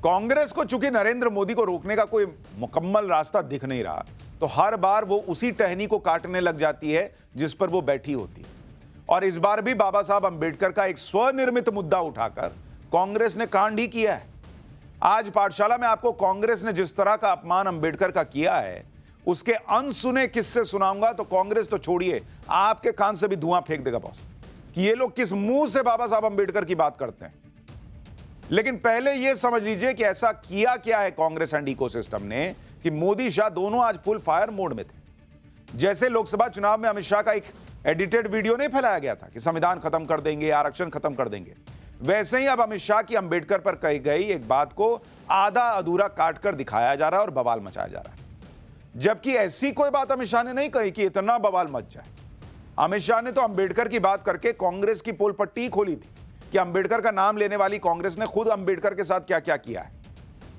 कांग्रेस को चूंकि नरेंद्र मोदी को रोकने का कोई मुकम्मल रास्ता दिख नहीं रहा, तो हर बार वो उसी टहनी को काटने लग जाती है जिस पर वो बैठी होती है। और इस बार भी बाबा साहब अंबेडकर का एक स्वनिर्मित मुद्दा उठाकर कांग्रेस ने कांड ही किया है। आज पाठशाला में आपको कांग्रेस ने जिस तरह का अपमान अंबेडकर का किया है, उसके अनसुने किस्से सुनाऊंगा तो कांग्रेस तो छोड़िए, आपके कान से भी धुआं फेंक देगा बॉस, कि ये लोग किस मुंह से बाबा साहब अंबेडकर की बात करते हैं। लेकिन पहले यह समझ लीजिए कि ऐसा किया क्या है कांग्रेस एंड इकोसिस्टम ने कि मोदी शाह दोनों आज फुल फायर मोड में थे। जैसे लोकसभा चुनाव में अमित शाह का एक एडिटेड वीडियो नहीं फैलाया गया था कि संविधान खत्म कर देंगे, आरक्षण खत्म कर देंगे, वैसे ही अब अमित शाह की अंबेडकर पर कही गई एक बात को आधा अधूरा काट कर दिखाया जा रहा है और बवाल मचाया जा रहा है। जबकि ऐसी कोई बात अमित शाह ने नहीं कही कि इतना बवाल मच जाए। अमित शाह ने तो अंबेडकर की बात करके कांग्रेस की पोल पट्टी खोली थी कि अंबेडकर का नाम लेने वाली कांग्रेस ने खुद अंबेडकर के साथ क्या क्या किया है।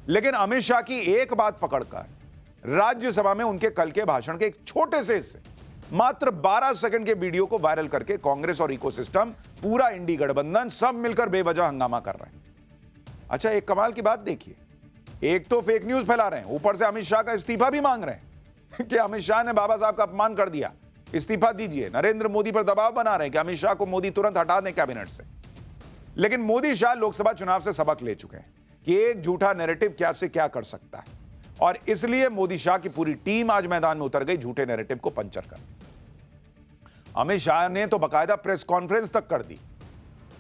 लेकिन अमित शाह की एक बात पकड़कर राज्यसभा में उनके कल के भाषण के एक छोटे से हिस्से, मात्र 12 सेकंड के वीडियो को वायरल करके कांग्रेस और इकोसिस्टम, पूरा इंडी गठबंधन सब मिलकर बेवजह हंगामा कर रहे हैं। अच्छा, एक कमाल की बात देखिए, एक तो फेक न्यूज फैला रहे हैं, ऊपर से अमित शाह का इस्तीफा भी मांग रहे हैं कि अमित शाह ने बाबा साहब का अपमान कर दिया, इस्तीफा दीजिए। नरेंद्र मोदी पर दबाव बना रहे हैं कि अमित शाह को मोदी तुरंत हटा दें कैबिनेट से। लेकिन मोदी शाह लोकसभा चुनाव से सबक ले चुके हैं कि एक झूठा नैरेटिव क्या से क्या कर सकता है, और इसलिए मोदी शाह की पूरी टीम आज मैदान में उतर गई झूठे नैरेटिव को पंचर कर। अमित शाह ने तो बकायदा प्रेस कॉन्फ्रेंस तक कर दी।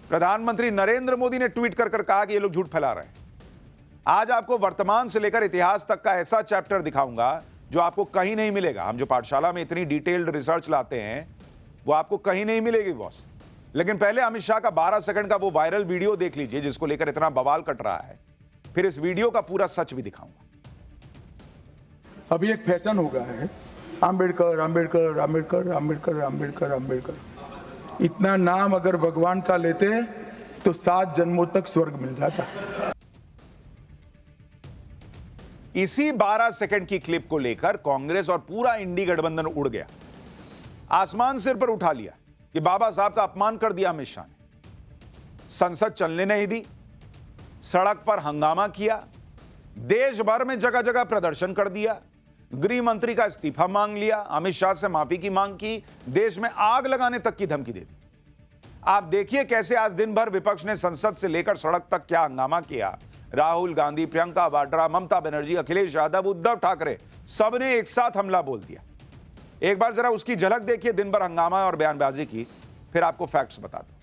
प्रधानमंत्री नरेंद्र मोदी ने ट्वीट कर कहा कि ये लोग झूठ फैला रहे हैं। आज आपको वर्तमान से लेकर इतिहास तक का ऐसा चैप्टर दिखाऊंगा जो आपको कहीं नहीं मिलेगा। हम जो पाठशाला में इतनी डिटेल्ड रिसर्च लाते हैं वो आपको कहीं नहीं मिलेगी बॉस। लेकिन पहले अमित शाह का 12 सेकंड का वो वायरल वीडियो देख लीजिए जिसको लेकर इतना बवाल कट रहा है, फिर इस वीडियो का पूरा सच भी दिखाऊंगा। अभी एक फैशन हो गया है, अंबेडकर अंबेडकर अंबेडकर अंबेडकर अंबेडकर अंबेडकर। इतना नाम अगर भगवान का लेते तो 7 जन्मों तक स्वर्ग मिल जाता। इसी 12 सेकंड की क्लिप को लेकर कांग्रेस और पूरा इंडी गठबंधन उड़ गया, आसमान सिर पर उठा लिया कि बाबा साहब का अपमान कर दिया अमित शाह ने। संसद चलने नहीं दी, सड़क पर हंगामा किया, देश भर में जगह जगह प्रदर्शन कर दिया, गृह मंत्री का इस्तीफा मांग लिया, अमित शाह से माफी की मांग की, देश में आग लगाने तक की धमकी दे दी। आप देखिए कैसे आज दिन भर विपक्ष ने संसद से लेकर सड़क तक क्या हंगामा किया। राहुल गांधी, प्रियंका वाड्रा, ममता बनर्जी, अखिलेश यादव, उद्धव ठाकरे, सबने एक साथ हमला बोल दिया। एक बार जरा उसकी झलक देखिए, दिन भर हंगामा और बयानबाजी की, फिर आपको फैक्ट्स बताता हूं।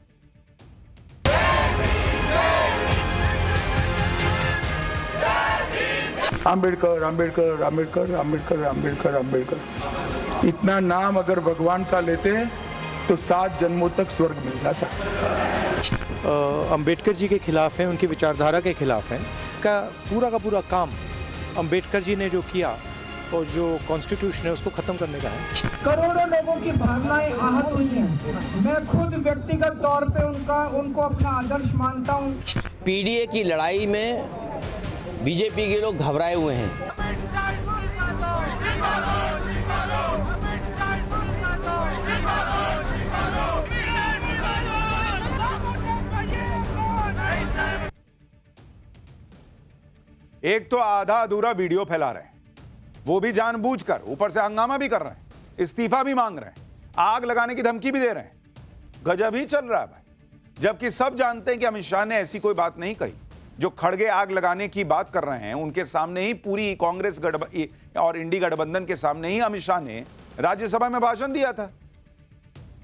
अंबेडकर अंबेडकर अंबेडकर अंबेडकर अंबेडकर अंबेडकर। इतना नाम अगर भगवान का लेते तो 7 जन्मों तक स्वर्ग मिल जाता। अंबेडकर जी के खिलाफ है, उनकी विचारधारा के खिलाफ है। का पूरा काम अंबेडकर जी ने जो किया और जो कॉन्स्टिट्यूशन है उसको खत्म करने का है। करोड़ों लोगों की भावनाएं आहत हुई हैं। मैं खुद व्यक्तिगत तौर पे उनको अपना आदर्श मानता हूं। पीडीए की लड़ाई में बीजेपी के लोग घबराए हुए हैं। एक तो आधा अधूरा वीडियो फैला रहे हैं, वो भी जानबूझकर, ऊपर से हंगामा भी कर रहे हैं, इस्तीफा भी मांग रहे हैं, आग लगाने की धमकी भी दे रहे हैं। गजब ही चल रहा है भाई। जबकि सब जानते हैं कि अमित शाह ने ऐसी कोई बात नहीं कही। जो खड़गे आग लगाने की बात कर रहे हैं उनके सामने ही, पूरी कांग्रेस और इंडी गठबंधन के सामने ही अमित शाह ने राज्यसभा में भाषण दिया था।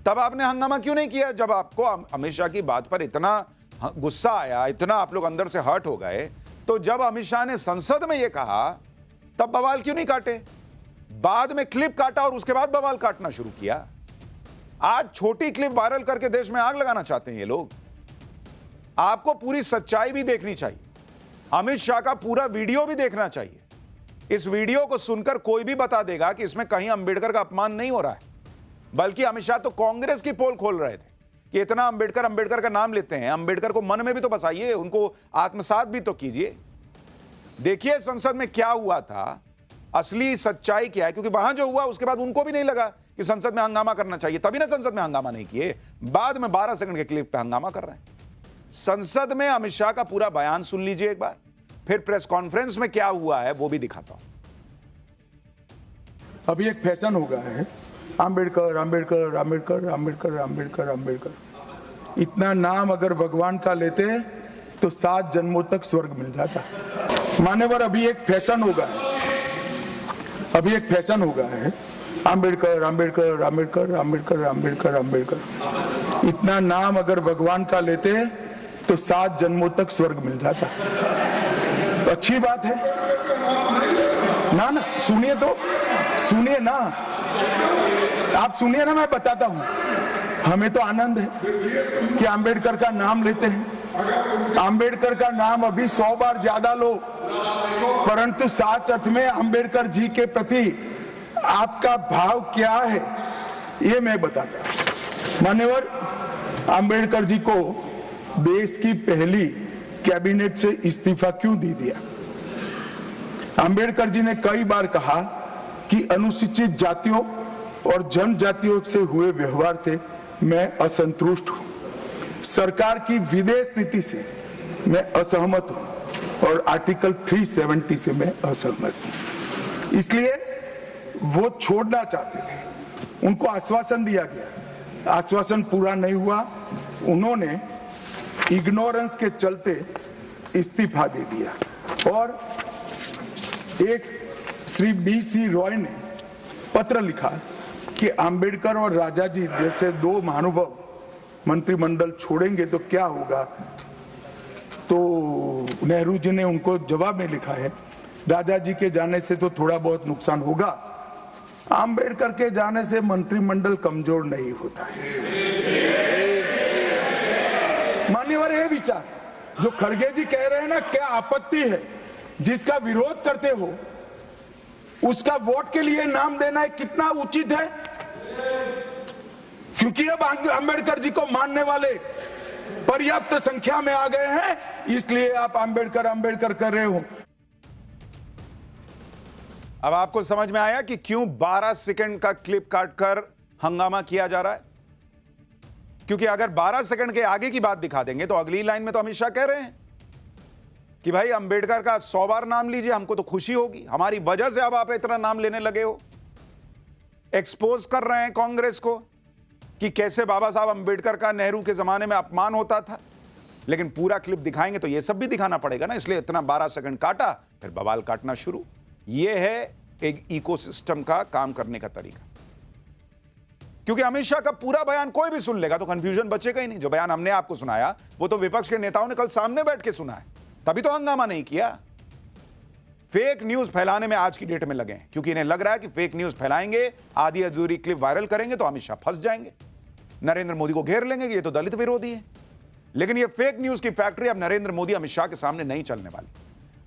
तब आपने हंगामा क्यों नहीं किया? जब आपको अमित शाह की बात पर इतना गुस्सा आया, इतना आप लोग अंदर से हर्ट हो गए, तो जब अमित शाह ने संसद में यह कहा तब बवाल क्यों नहीं काटे? बाद में क्लिप काटा और उसके बाद बवाल काटना शुरू किया। आज छोटी क्लिप वायरल करके देश में आग लगाना चाहते हैं ये लोग। आपको पूरी सच्चाई भी देखनी चाहिए, अमित शाह का पूरा वीडियो भी देखना चाहिए। इस वीडियो को सुनकर कोई भी बता देगा कि इसमें कहीं अंबेडकर का अपमान नहीं हो रहा है, बल्कि अमित शाह तो कांग्रेस की पोल खोल रहे थे कि इतना अंबेडकर का नाम लेते हैं, अंबेडकर को मन में भी तो बसाइए, उनको आत्मसात भी तो कीजिए। देखिए संसद में क्या हुआ था, असली सच्चाई क्या है, क्योंकि वहां जो हुआ उसके बाद उनको भी नहीं लगा कि संसद में हंगामा करना चाहिए, तभी ना संसद में हंगामा नहीं किए। बाद में 12 सेकंड के क्लिप पे हंगामा कर रहे हैं। संसद में अमित शाह का पूरा बयान सुन लीजिए एक बार, फिर प्रेस कॉन्फ्रेंस में क्या हुआ है वो भी दिखाता हूं। अभी एक फैशन हो गया है, आम्बेडकर आम्बेडकर आम्बेडकर आम्बेडकर आम्बेडकर आम्बेडकर। इतना नाम अगर भगवान का लेते तो 7 जन्मों तक स्वर्ग मिल जाता। मान्यवर, अभी एक फैशन हो गया है, अभी एक फैशन हो गया है, आम्बेडकर आम्बेडकर आम्बेडकर आम्बेडकर आम्बेडकर आम्बेडकर। इतना नाम अगर भगवान का लेते तो 7 जन्मों तक स्वर्ग मिल जाता। तो अच्छी बात है ना, ना सुनिए तो, सुनिए ना, आप सुनिए ना, मैं बताता हूं। हमें तो आनंद है कि आम्बेडकर का नाम लेते हैं। आम्बेडकर का नाम अभी 100 बार ज्यादा लो, परंतु साच अर्थ में आम्बेडकर जी के प्रति आपका भाव क्या है ये मैं बताता हूं। मान्यवर, आम्बेडकर जी को देश की पहली कैबिनेट से इस्तीफा क्यों दे दिया? आम्बेडकर जी ने कई बार कहा कि अनुसूचित जातियों और जनजातियों से हुए व्यवहार से मैं असंतुष्ट हूं, सरकार की विदेश नीति से मैं असहमत हूं और आर्टिकल 370 से मैं असहमत हूं। इसलिए वो छोड़ना चाहते थे, उनको आश्वासन दिया गया, आश्वासन पूरा नहीं हुआ, उन्होंने इग्नोरेंस के चलते इस्तीफा दे दिया। और एक श्री BC रॉय ने पत्र लिखा कि आम्बेडकर और राजाजी जैसे 2 महानुभाव मंत्रिमंडल छोड़ेंगे तो क्या होगा। तो नेहरू जी ने उनको जवाब में लिखा है, राजाजी के जाने से तो थोड़ा बहुत नुकसान होगा, आम्बेडकर के जाने से मंत्रिमंडल कमजोर नहीं होता है। मान्यवर, ये विचार जो खड़गे जी कह रहे हैं ना, क्या आपत्ति है? जिसका विरोध करते हो उसका वोट के लिए नाम देना है, कितना उचित है? क्योंकि अब आम्बेडकर जी को मानने वाले पर्याप्त संख्या में आ गए हैं, इसलिए आप आम्बेडकर आम्बेडकर कर रहे हो। अब आपको समझ में आया कि क्यों 12 सेकंड का क्लिप काटकर हंगामा किया जा रहा है? क्योंकि अगर 12 सेकंड के आगे की बात दिखा देंगे तो अगली लाइन में तो अमित शाह कह रहे हैं कि भाई अंबेडकर का 100 बार नाम लीजिए, हमको तो खुशी होगी, हमारी वजह से अब आप इतना नाम लेने लगे हो। एक्सपोज कर रहे हैं कांग्रेस को कि कैसे बाबा साहब अंबेडकर का नेहरू के जमाने में अपमान होता था। लेकिन पूरा क्लिप दिखाएंगे तो यह सब भी दिखाना पड़ेगा ना, इसलिए इतना 12 सेकंड काटा, फिर बवाल काटना शुरू। यह है एक इकोसिस्टम का काम करने का तरीका। क्योंकि अमित शाह का पूरा बयान कोई भी सुन लेगा तो कंफ्यूजन बचेगा ही नहीं। जो बयान हमने आपको सुनाया वो तो विपक्ष के नेताओं ने कल सामने बैठ के सुना है, तभी तो हंगामा नहीं किया। फेक न्यूज फैलाने में आज की डेट में लगे हैं, क्योंकि इन्हें लग रहा है कि फेक न्यूज फैलाएंगे, आधी अधूरी क्लिप वायरल करेंगे तो अमित शाह फंस जाएंगे, नरेंद्र मोदी को घेर लेंगे कि ये तो दलित विरोधी है। लेकिन ये फेक न्यूज की फैक्ट्री अब नरेंद्र मोदी अमित शाह के सामने नहीं चलने वाली।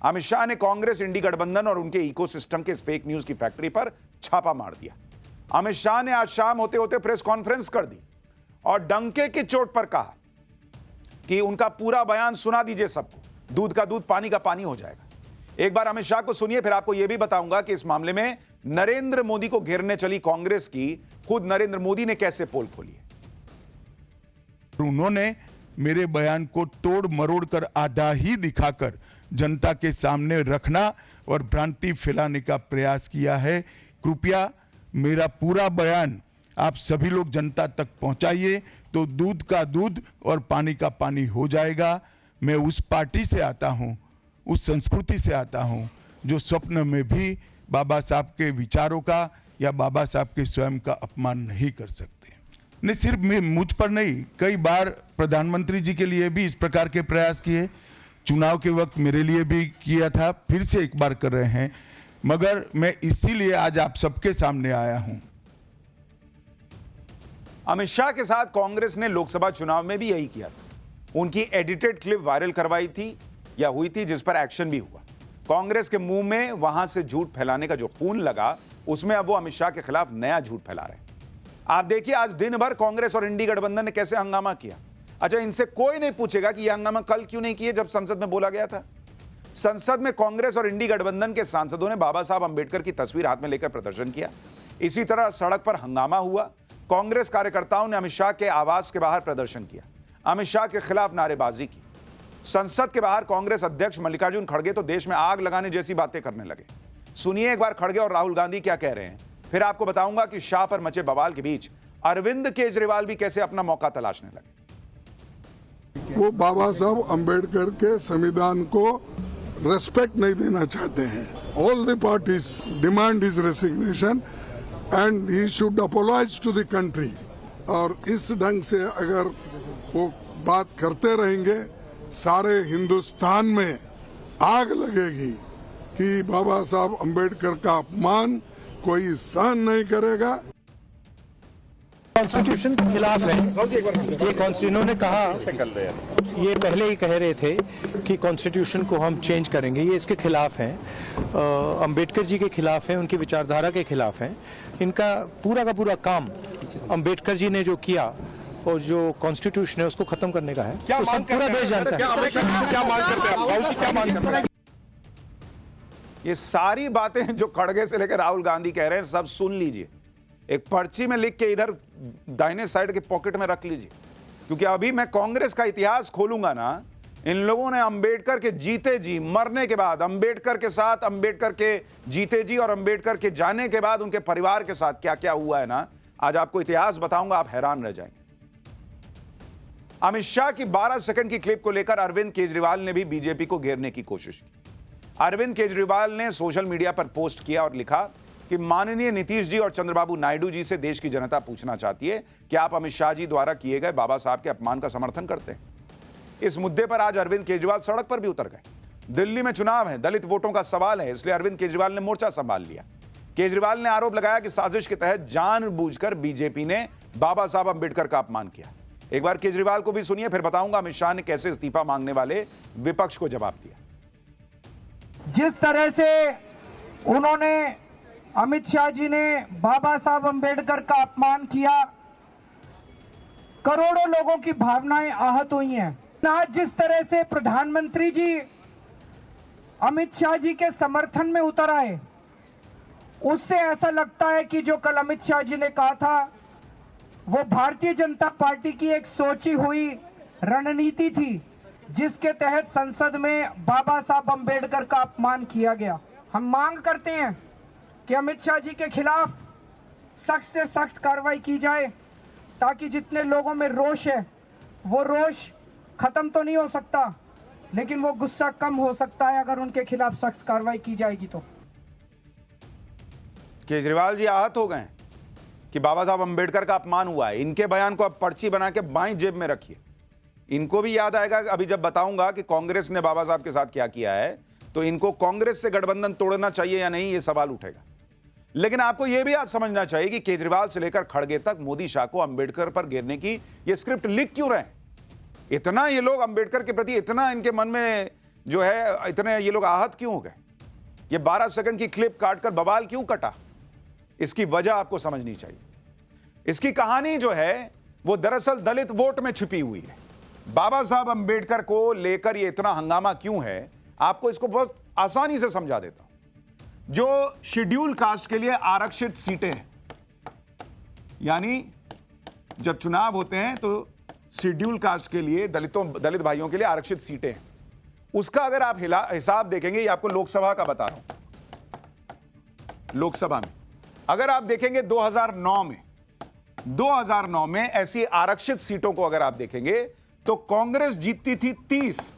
अमित शाह ने कांग्रेस इंडी गठबंधन और उनके इकोसिस्टम के इस फेक न्यूज की फैक्ट्री पर छापा मार दिया। अमित शाह ने आज शाम होते होते प्रेस कॉन्फ्रेंस कर दी और डंके की चोट पर कहा कि उनका पूरा बयान सुना दीजिए सबको, दूध का दूध पानी का पानी हो जाएगा। एक बार अमित शाह को सुनिए, फिर आपको यह भी बताऊंगा कि इस मामले में नरेंद्र मोदी को घेरने चली कांग्रेस की खुद नरेंद्र मोदी ने कैसे पोल खोली है। उन्होंने मेरे बयान को तोड़ मरोड़ कर आधा ही दिखाकर जनता के सामने रखना और भ्रांति फैलाने का प्रयास किया है। कृपया मेरा पूरा बयान आप सभी लोग जनता तक पहुंचाइए तो दूध का दूध और पानी का पानी हो जाएगा। मैं उस पार्टी से आता हूं, उस संस्कृति से आता हूं जो स्वप्न में भी बाबा साहब के विचारों का या बाबा साहब के स्वयं का अपमान नहीं कर सकते। नहीं, सिर्फ मुझ पर नहीं, कई बार प्रधानमंत्री जी के लिए भी इस प्रकार के प्रयास किए, चुनाव के वक्त मेरे लिए भी किया था, फिर से एक बार कर रहे हैं, मगर मैं इसीलिए आज आप सबके सामने आया हूं। अमित शाह के साथ कांग्रेस ने लोकसभा चुनाव में भी यही किया था। उनकी एडिटेड क्लिप वायरल करवाई थी या हुई थी, जिस पर एक्शन भी हुआ। कांग्रेस के मुंह में वहां से झूठ फैलाने का जो खून लगा, उसमें अब वो अमित शाह के खिलाफ नया झूठ फैला रहे हैं। आप देखिए आज दिन भर कांग्रेस और इंडी गठबंधन ने कैसे हंगामा किया। अच्छा, इनसे कोई नहीं पूछेगा कि यह हंगामा कल क्यों नहीं किए जब संसद में बोला गया था। संसद में कांग्रेस और इंडी गठबंधन के सांसदों ने बाबा साहब अंबेडकर की तस्वीर हाथ में लेकर प्रदर्शन किया। इसी तरह सड़क पर हंगामा हुआ। कांग्रेस कार्यकर्ताओं ने अमित शाह के आवास के बाहर प्रदर्शन किया, अमित शाह के खिलाफ नारेबाजी की। संसद के बाहर कांग्रेस अध्यक्ष मल्लिकार्जुन खड़गे तो देश में आग लगाने जैसी बातें करने लगे। सुनिए एक बार खड़गे और राहुल गांधी क्या कह रहे हैं, फिर आपको बताऊंगा कि शाह पर मचे बवाल के बीच अरविंद केजरीवाल भी कैसे अपना मौका तलाशने लगे। वो बाबा साहब अंबेडकर के संविधान को रेस्पेक्ट नहीं देना चाहते हैं। All the parties demand his resignation and he should apologise to the country. और इस ढंग से अगर वो बात करते रहेंगे, सारे हिंदुस्तान में आग लगेगी कि बाबा साहब अंबेडकर का अपमान कोई सहन नहीं करेगा। कॉन्स्टिट्यूशन के खिलाफ है ये। इन्होंने कहा, ये पहले ही कह रहे थे कि कॉन्स्टिट्यूशन को हम चेंज करेंगे, ये इसके खिलाफ हैं। अंबेडकर जी के खिलाफ हैं, उनकी विचारधारा के खिलाफ हैं। इनका पूरा का पूरा काम अंबेडकर जी ने जो किया और जो कॉन्स्टिट्यूशन है उसको खत्म करने का है। तो सब पूरा देश जानता है। ये सारी बातें जो खड़गे से लेकर राहुल गांधी कह रहे हैं सब सुन लीजिए, एक पर्ची में लिख के इधर दाहिने साइड के पॉकेट में रख लीजिए, क्योंकि अभी मैं कांग्रेस का इतिहास खोलूंगा ना, इन लोगों ने अंबेडकर के जीते जी मरने के बाद, अंबेडकर के साथ, अंबेडकर के जीते जी और अंबेडकर के जाने के बाद उनके परिवार के साथ क्या क्या हुआ है ना, आज आपको इतिहास बताऊंगा, आप हैरान रह जाएंगे। अमित शाह की 12 सेकंड की क्लिप को लेकर अरविंद केजरीवाल ने भी बीजेपी को घेरने की कोशिश की। अरविंद केजरीवाल ने सोशल मीडिया पर पोस्ट किया और लिखा कि माननीय नीतीश जी और चंद्रबाबू नायडू जी से देश की जनता पूछना चाहती है कि आप अमित शाह जी द्वारा किए गए बाबा साहब के अपमान का समर्थन करते हैं। इस मुद्दे पर आज अरविंद केजरीवाल सड़क पर भी उतर गए। दिल्ली में चुनाव है, दलित वोटों का सवाल है, इसलिए अरविंद केजरीवाल ने मोर्चा संभाल लिया। केजरीवाल ने आरोप लगाया कि साजिश के तहत जानबूझकर बीजेपी ने बाबा साहब अंबेडकर का अपमान किया। एक बार केजरीवाल को भी सुनिए, फिर बताऊंगा अमित शाह ने कैसे इस्तीफा मांगने वाले विपक्ष को जवाब दिया। जिस तरह से उन्होंने, अमित शाह जी ने बाबा साहब अंबेडकर का अपमान किया, करोड़ों लोगों की भावनाएं आहत हुई हैं। आज जिस तरह से प्रधानमंत्री जी अमित शाह जी के समर्थन में उतर आए, उससे ऐसा लगता है कि जो कल अमित शाह जी ने कहा था वो भारतीय जनता पार्टी की एक सोची हुई रणनीति थी, जिसके तहत संसद में बाबा साहब अंबेडकर का अपमान किया गया। हम मांग करते हैं कि अमित शाह जी के खिलाफ सख्त से सख्त कार्रवाई की जाए, ताकि जितने लोगों में रोष है वो रोष खत्म तो नहीं हो सकता, लेकिन वो गुस्सा कम हो सकता है अगर उनके खिलाफ सख्त कार्रवाई की जाएगी तो। केजरीवाल जी आहत हो गए कि बाबा साहब अंबेडकर का अपमान हुआ है। इनके बयान को अब पर्ची बना के बाईं जेब में रखिए। इनको भी याद आएगा अभी जब बताऊंगा कि कांग्रेस ने बाबा साहब के साथ क्या किया है, तो इनको कांग्रेस से गठबंधन तोड़ना चाहिए या नहीं, यह सवाल उठेगा। लेकिन आपको यह भी आज समझना चाहिए कि केजरीवाल से लेकर खड़गे तक मोदी शाह को अंबेडकर पर घेरने की यह स्क्रिप्ट लिख क्यों रहे हैं। इतना ये लोग अंबेडकर के प्रति, इतना इनके मन में जो है, इतने ये लोग आहत क्यों हो गए। ये 12 सेकंड की क्लिप काटकर बवाल क्यों कटा, इसकी वजह आपको समझनी चाहिए। इसकी कहानी जो है वो दरअसल दलित वोट में छिपी हुई है। बाबा साहब अंबेडकर को लेकर ये इतना हंगामा क्यों है, आपको इसको बहुत आसानी से समझा देता हूं। जो शेड्यूल कास्ट के लिए आरक्षित सीटें हैं, यानी जब चुनाव होते हैं तो शेड्यूल कास्ट के लिए, दलित भाइयों के लिए आरक्षित सीटें हैं, उसका अगर आप हिसाब देखेंगे, ये आपको लोकसभा का बता रहा हूं, लोकसभा में अगर आप देखेंगे 2009 में ऐसी आरक्षित सीटों को अगर आप देखेंगे तो कांग्रेस जीतती थी 30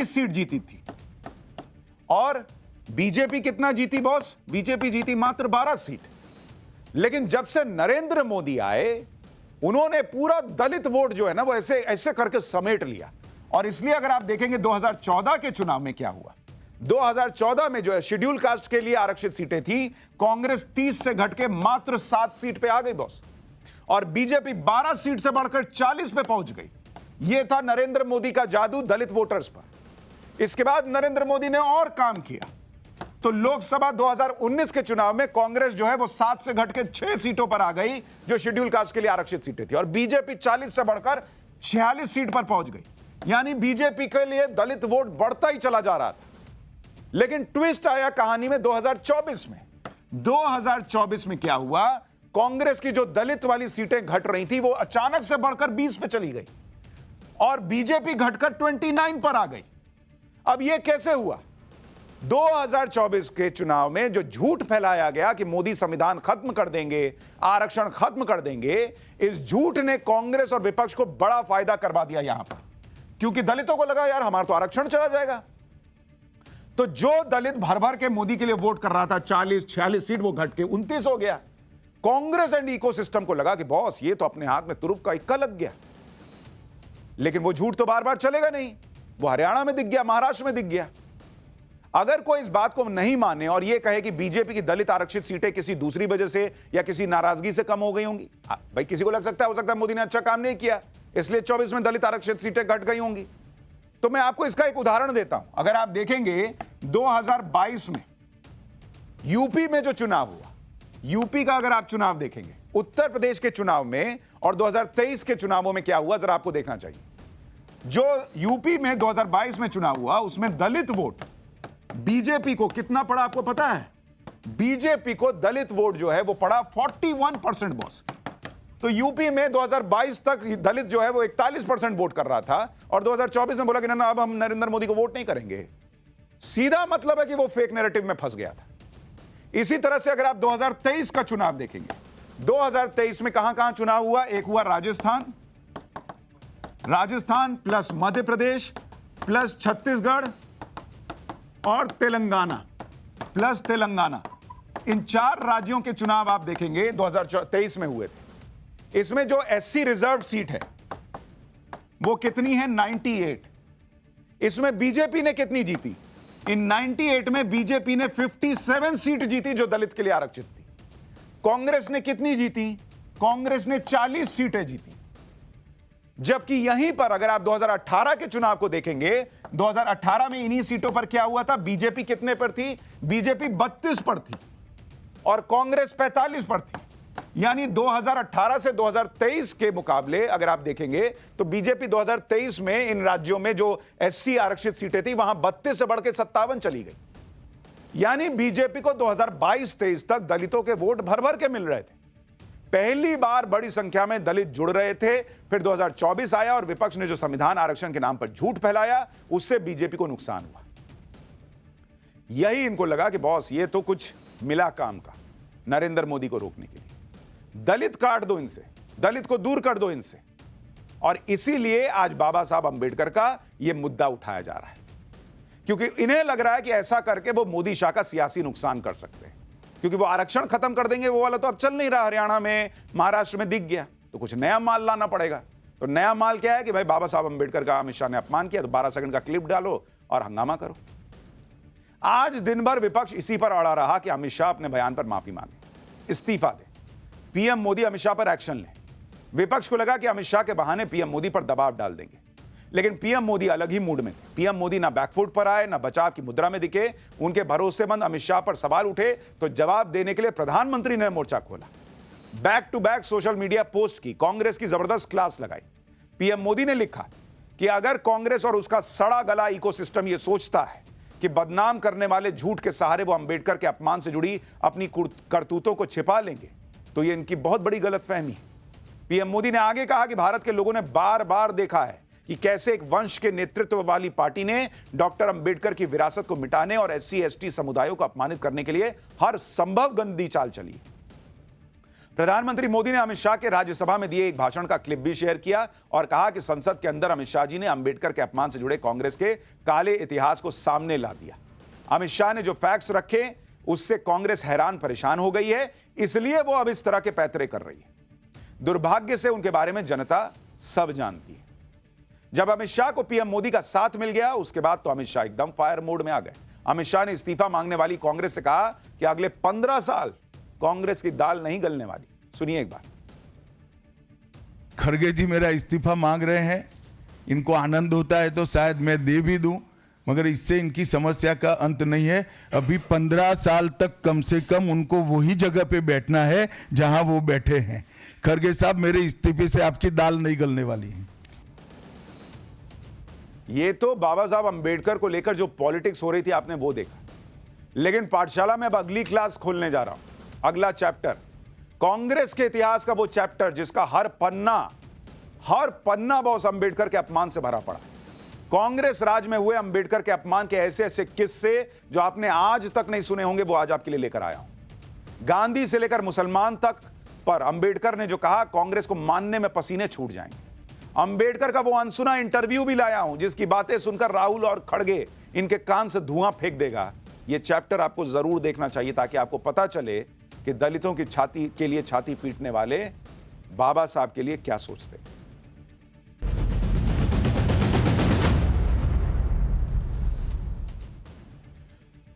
सीट जीती थी, और बीजेपी कितना जीती बॉस, बीजेपी जीती मात्र 12 सीट। लेकिन जब से नरेंद्र मोदी आए, उन्होंने पूरा दलित वोट जो है ना वो ऐसे ऐसे करके समेट लिया। और इसलिए अगर आप देखेंगे 2014 के चुनाव में क्या हुआ, 2014 में जो है शेड्यूल कास्ट के लिए आरक्षित सीटें थी, कांग्रेस 30 से घट के मात्र 7 सीट पे आ गई बॉस, और बीजेपी 12 सीट से बढ़कर 40 पे पहुंच गई। यह था नरेंद्र मोदी का जादू दलित वोटर्स पर। इसके बाद नरेंद्र मोदी ने और काम किया, तो लोकसभा 2019 के चुनाव में कांग्रेस जो है वो 7 से घट के 6 सीटों पर आ गई, जो शेड्यूल कास्ट के लिए आरक्षित सीटें थी, और बीजेपी 40 से बढ़कर 46 सीट पर पहुंच गई। यानी बीजेपी के लिए दलित वोट बढ़ता ही चला जा रहा था। लेकिन ट्विस्ट आया कहानी में 2024 में। 2024 में क्या हुआ, कांग्रेस की जो दलित वाली सीटें घट रही थी वो अचानक से बढ़कर 20 पे चली गई। और बीजेपी घटकर 29 पर आ गई। अब यह कैसे हुआ? 2024 के चुनाव में जो झूठ फैलाया गया कि मोदी संविधान खत्म कर देंगे, आरक्षण खत्म कर देंगे, इस झूठ ने कांग्रेस और विपक्ष को बड़ा फायदा करवा दिया यहां पर, क्योंकि दलितों को लगा यार हमारा तो आरक्षण चला जाएगा। तो जो दलित भर भर के मोदी के लिए वोट कर रहा था, 40-46 सीट, वो घट के 29 हो गया। कांग्रेस एंड इकोसिस्टम को लगा कि बॉस ये तो अपने हाथ में तुरुप का इक्का लग गया। लेकिन वो झूठ तो बार बार चलेगा नहीं, वो हरियाणा में दिख गया, महाराष्ट्र में दिख गया। अगर कोई इस बात को नहीं माने और यह कहे कि बीजेपी की दलित आरक्षित सीटें किसी दूसरी वजह से या किसी नाराजगी से कम हो गई होंगी, भाई किसी को लग सकता है, हो सकता है मोदी ने अच्छा काम नहीं किया इसलिए 24 में दलित आरक्षित सीटें घट गई होंगी। तो मैं आपको इसका एक उदाहरण देता हूं। अगर आप देखेंगे 2022 में यूपी में जो चुनाव हुआ, यूपी का अगर आप चुनाव देखेंगे, उत्तर प्रदेश के चुनाव में और 2023 के चुनावों में क्या हुआ जरा आपको देखना चाहिए। जो यूपी में 2022 में चुनाव हुआ उसमें दलित वोट बीजेपी को कितना पड़ा आपको पता है? बीजेपी को दलित वोट जो है वो पड़ा 41% बॉस। तो यूपी में 2022 तक दलित जो है वो 41% वोट कर रहा था और 2024 में बोला कि ना अब हम नरेंद्र मोदी को वोट नहीं करेंगे। सीधा मतलब है कि वो फेक नैरेटिव में फंस गया था। इसी तरह से अगर आप 2023 का चुनाव देखेंगे, 2023 में कहां चुनाव हुआ? एक हुआ राजस्थान प्लस मध्य प्रदेश प्लस छत्तीसगढ़ और तेलंगाना प्लस तेलंगाना। इन 4 राज्यों के चुनाव आप देखेंगे 2023 में हुए थे। इसमें जो एससी रिजर्व सीट है वो कितनी है? 98। इसमें बीजेपी ने कितनी जीती? इन 98 में बीजेपी ने 57 सीट जीती जो दलित के लिए आरक्षित थी। कांग्रेस ने कितनी जीती? कांग्रेस ने 40 सीटें जीती। जबकि यहीं पर अगर आप 2018 के चुनाव को देखेंगे, 2018 में इन्हीं सीटों पर क्या हुआ था? बीजेपी कितने पर थी? बीजेपी 32 पर थी और कांग्रेस 45 पर थी। यानी 2018 से 2023 के मुकाबले अगर आप देखेंगे तो बीजेपी 2023 में इन राज्यों में जो एससी आरक्षित सीटें थी वहां 32 से बढ़ के 57 चली गई। यानी बीजेपी को 2022-23 तक दलितों के वोट भर भर के मिल रहे थे। पहली बार बड़ी संख्या में दलित जुड़ रहे थे। फिर 2024 आया और विपक्ष ने जो संविधान आरक्षण के नाम पर झूठ फैलाया, उससे बीजेपी को नुकसान हुआ। यही इनको लगा कि बॉस ये तो कुछ मिला काम का नरेंद्र मोदी को रोकने के लिए। दलित काट दो इनसे, दलित को दूर कर दो इनसे। और इसीलिए आज बाबा साहब अंबेडकर का यह मुद्दा उठाया जा रहा है, क्योंकि इन्हें लग रहा है कि ऐसा करके वो मोदी शाह का सियासी नुकसान कर सकते हैं, क्योंकि वो आरक्षण खत्म कर देंगे। वो वाला तो अब चल नहीं रहा, हरियाणा में महाराष्ट्र में दिख गया, तो कुछ नया माल लाना पड़ेगा। तो नया माल क्या है कि भाई बाबा साहब अंबेडकर का अमित शाह ने अपमान किया तो 12 सेकंड का क्लिप डालो और हंगामा करो। आज दिन भर विपक्ष इसी पर अड़ा रहा कि अमित शाह अपने बयान पर माफी मांगे, इस्तीफा दे, पीएम मोदी अमित शाह पर एक्शन ले। विपक्ष को लगा कि अमित शाह के बहाने पीएम मोदी पर दबाव डाल देंगे, लेकिन पीएम मोदी अलग ही मूड में थे। पीएम मोदी ना बैकफुट पर आए, ना बचाव की मुद्रा में दिखे। उनके भरोसेमंद अमित शाह पर सवाल उठे तो जवाब देने के लिए प्रधानमंत्री ने मोर्चा खोला, back to back social media post की, कांग्रेस की जबरदस्त क्लास लगाई। पीएम मोदी ने लिखा कि अगर कांग्रेस और उसका सड़ा गला इकोसिस्टम यह सोचता है कि बदनाम करने वाले झूठ के सहारे वो अंबेडकर के अपमान से जुड़ी अपनी करतूतों को छिपा लेंगे, तो ये इनकी बहुत बड़ी गलतफहमी है। पीएम मोदी ने आगे कहा कि भारत के लोगों ने बार बार देखा है कि कैसे एक वंश के नेतृत्व वाली पार्टी ने डॉक्टर अंबेडकर की विरासत को मिटाने और एससी एसटी समुदायों को अपमानित करने के लिए हर संभव गंदी चाल चली। प्रधानमंत्री मोदी ने अमित शाह के राज्यसभा में दिए एक भाषण का क्लिप भी शेयर किया और कहा कि संसद के अंदर अमित शाह जी ने अंबेडकर के अपमान से जुड़े कांग्रेस के काले इतिहास को सामने ला दिया। अमित शाह ने जो फैक्ट्स रखे उससे कांग्रेस हैरान परेशान हो गई है, इसलिए वो अब इस तरह के पैतरे कर रही है। दुर्भाग्य से उनके बारे में जनता सब जानती है। जब अमित शाह को पीएम मोदी का साथ मिल गया उसके बाद तो अमित शाह एकदम फायर मोड में आ गए। अमित शाह ने इस्तीफा मांगने वाली कांग्रेस से कहा कि अगले 15 साल कांग्रेस की दाल नहीं गलने वाली। सुनिए एक बार। खड़गे जी मेरा इस्तीफा मांग रहे हैं, इनको आनंद होता है तो शायद मैं दे भी दूं, मगर इससे इनकी समस्या का अंत नहीं है। अभी 15 साल तक कम से कम उनको वही जगह पे बैठना है जहां वो बैठे हैं। खड़गे साहब मेरे इस्तीफे से आपकी दाल नहीं गलने वाली है। ये तो बाबा साहब अंबेडकर को लेकर जो पॉलिटिक्स हो रही थी आपने वो देखा, लेकिन पाठशाला में अब अगली क्लास खोलने जा रहा हूं। अगला चैप्टर कांग्रेस के इतिहास का, वो चैप्टर जिसका हर पन्ना हर पन्ना बॉस अंबेडकर के अपमान से भरा पड़ा है। कांग्रेस राज में हुए अंबेडकर के अपमान के ऐसे ऐसे किस्से जो आपने आज तक नहीं सुने होंगे, वो आज आपके लिए लेकर आया हूं। गांधी से लेकर मुसलमान तक पर अंबेडकर ने जो कहा, कांग्रेस को मानने में पसीने छूट जाएंगे। अंबेडकर का वो अनसुना इंटरव्यू भी लाया हूं, जिसकी बातें सुनकर राहुल और खड़गे इनके कान से धुआं फेंक देगा। ये चैप्टर आपको जरूर देखना चाहिए, ताकि आपको पता चले कि दलितों की छाती के लिए छाती पीटने वाले बाबा साहब के लिए क्या सोचते।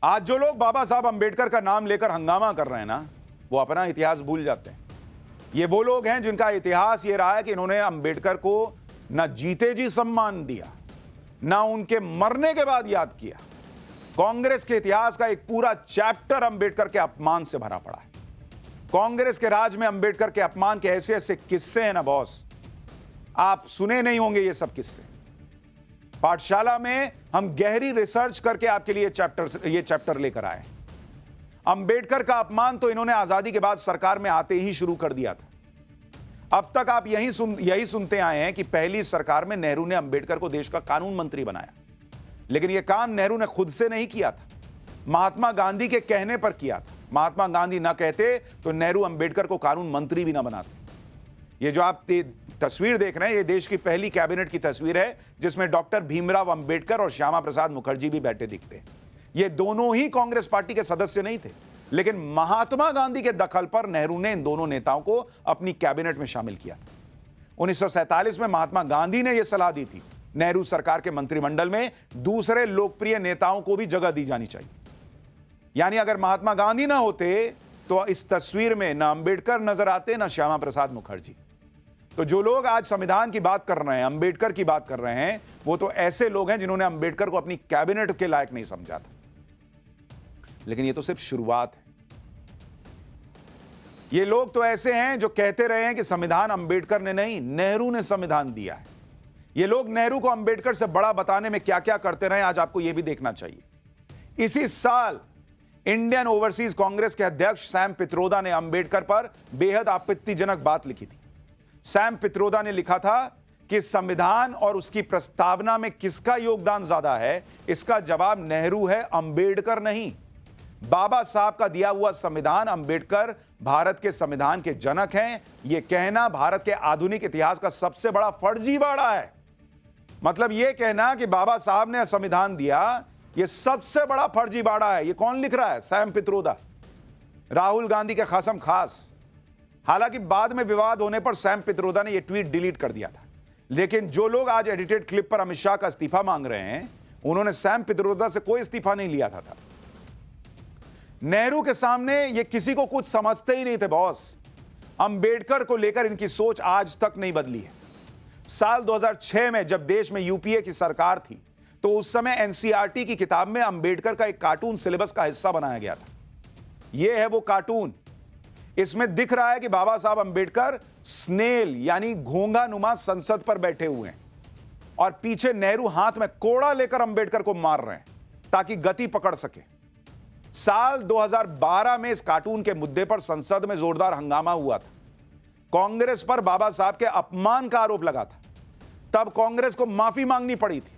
आज जो लोग बाबा साहब अंबेडकर का नाम लेकर हंगामा कर रहे हैं ना, वो अपना इतिहास भूल जाते हैं। ये वो लोग हैं जिनका इतिहास ये रहा है कि इन्होंने अंबेडकर को न जीते जी सम्मान दिया, ना उनके मरने के बाद याद किया। कांग्रेस के इतिहास का एक पूरा चैप्टर अंबेडकर के अपमान से भरा पड़ा है। कांग्रेस के राज में अंबेडकर के अपमान के ऐसे ऐसे किस्से हैं ना बॉस, आप सुने नहीं होंगे ये सब किस्से। पाठशाला में हम गहरी रिसर्च करके आपके लिए ये चैप्टर लेकर आए। अंबेडकर का अपमान तो इन्होंने आजादी के बाद सरकार में आते ही शुरू कर दिया था। अब तक आप यही सुनते आए हैं कि पहली सरकार में नेहरू ने अंबेडकर को देश का कानून मंत्री बनाया, लेकिन यह काम नेहरू ने खुद से नहीं किया था, महात्मा गांधी के कहने पर किया था। महात्मा गांधी ना कहते तो नेहरू अंबेडकर को कानून मंत्री भी ना बनाते। ये जो आप तस्वीर देख रहे हैं, ये देश की पहली कैबिनेट की तस्वीर है, जिसमें डॉक्टर भीमराव अंबेडकर और श्यामा प्रसाद मुखर्जी भी बैठे दिखते हैं। ये दोनों ही कांग्रेस पार्टी के सदस्य नहीं थे, लेकिन महात्मा गांधी के दखल पर नेहरू ने इन दोनों नेताओं को अपनी कैबिनेट में शामिल किया। 1947 में महात्मा गांधी ने यह सलाह दी थी, नेहरू सरकार के मंत्रिमंडल में दूसरे लोकप्रिय नेताओं को भी जगह दी जानी चाहिए। यानी अगर महात्मा गांधी ना होते तो इस तस्वीर में ना अंबेडकर नजर आते, ना श्यामा प्रसाद मुखर्जी। तो जो लोग आज संविधान की बात कर रहे हैं, अंबेडकर की बात कर रहे हैं, वो तो ऐसे लोग हैं जिन्होंने अंबेडकर को अपनी कैबिनेट के लायक नहीं समझा था। लेकिन ये तो सिर्फ शुरुआत है। ये लोग तो ऐसे हैं जो कहते रहे हैं कि संविधान अंबेडकर ने नहीं, नेहरू ने संविधान दिया है। ये लोग नेहरू को अंबेडकर से बड़ा बताने में क्या क्या करते रहे, आज आपको यह भी देखना चाहिए। इसी साल इंडियन ओवरसीज कांग्रेस के अध्यक्ष सैम पित्रोदा ने अंबेडकर पर बेहद आपत्तिजनक बात लिखी थी। सैम पित्रोदा ने लिखा था कि संविधान और उसकी प्रस्तावना में किसका योगदान ज्यादा है, इसका जवाब नेहरू है, अंबेडकर नहीं। बाबा साहब का दिया हुआ संविधान, अंबेडकर भारत के संविधान के जनक हैं। यह कहना भारत के आधुनिक इतिहास का सबसे बड़ा फर्जीवाड़ा है। मतलब यह कहना कि बाबा साहब ने संविधान दिया, यह सबसे बड़ा फर्जीवाड़ा है। यह कौन लिख रहा है? सैम पित्रोदा, राहुल गांधी के खासम खास। हालांकि बाद में विवाद होने पर सैम पित्रोदा ने यह ट्वीट डिलीट कर दिया था। लेकिन जो लोग आज एडिटेड क्लिप पर अमित शाह का इस्तीफा मांग रहे हैं, उन्होंने सैम पित्रोदा से कोई इस्तीफा नहीं लिया था। नेहरू के सामने ये किसी को कुछ समझते ही नहीं थे बॉस। अंबेडकर को लेकर इनकी सोच आज तक नहीं बदली है। साल 2006 में जब देश में यूपीए की सरकार थी, तो उस समय एनसीईआरटी की किताब में अंबेडकर का एक कार्टून सिलेबस का हिस्सा बनाया गया था। यह है वो कार्टून। इसमें दिख रहा है कि बाबा साहब अंबेडकर स्नेल यानी घोंघा नुमा संसद पर बैठे हुए हैं और पीछे नेहरू हाथ में कोड़ा लेकर अंबेडकर को मार रहे हैं ताकि गति पकड़ सके। साल 2012 में इस कार्टून के मुद्दे पर संसद में जोरदार हंगामा हुआ था। कांग्रेस पर बाबा साहब के अपमान का आरोप लगा था। तब कांग्रेस को माफी मांगनी पड़ी थी।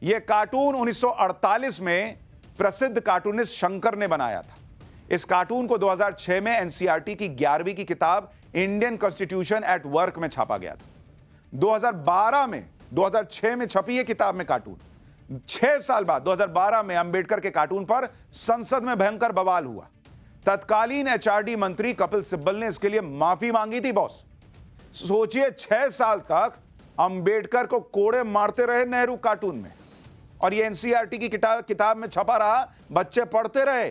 यह कार्टून 1948 में प्रसिद्ध कार्टूनिस्ट शंकर ने बनाया था। इस कार्टून को 2006 में एनसीईआरटी की 11वीं की किताब इंडियन कॉन्स्टिट्यूशन एट वर्क में छापा गया था। 2006 में छपी यह किताब में कार्टून, 6 साल बाद 2012 में अंबेडकर के कार्टून पर संसद में भयंकर बवाल हुआ। तत्कालीन एचआरडी मंत्री कपिल सिब्बल ने इसके लिए माफी मांगी थी बॉस। सोचिए, 6 साल तक अंबेडकर को कोड़े मारते रहे नेहरू कार्टून में, और ये एनसीईआरटी की किताब में छपा रहा, बच्चे पढ़ते रहे।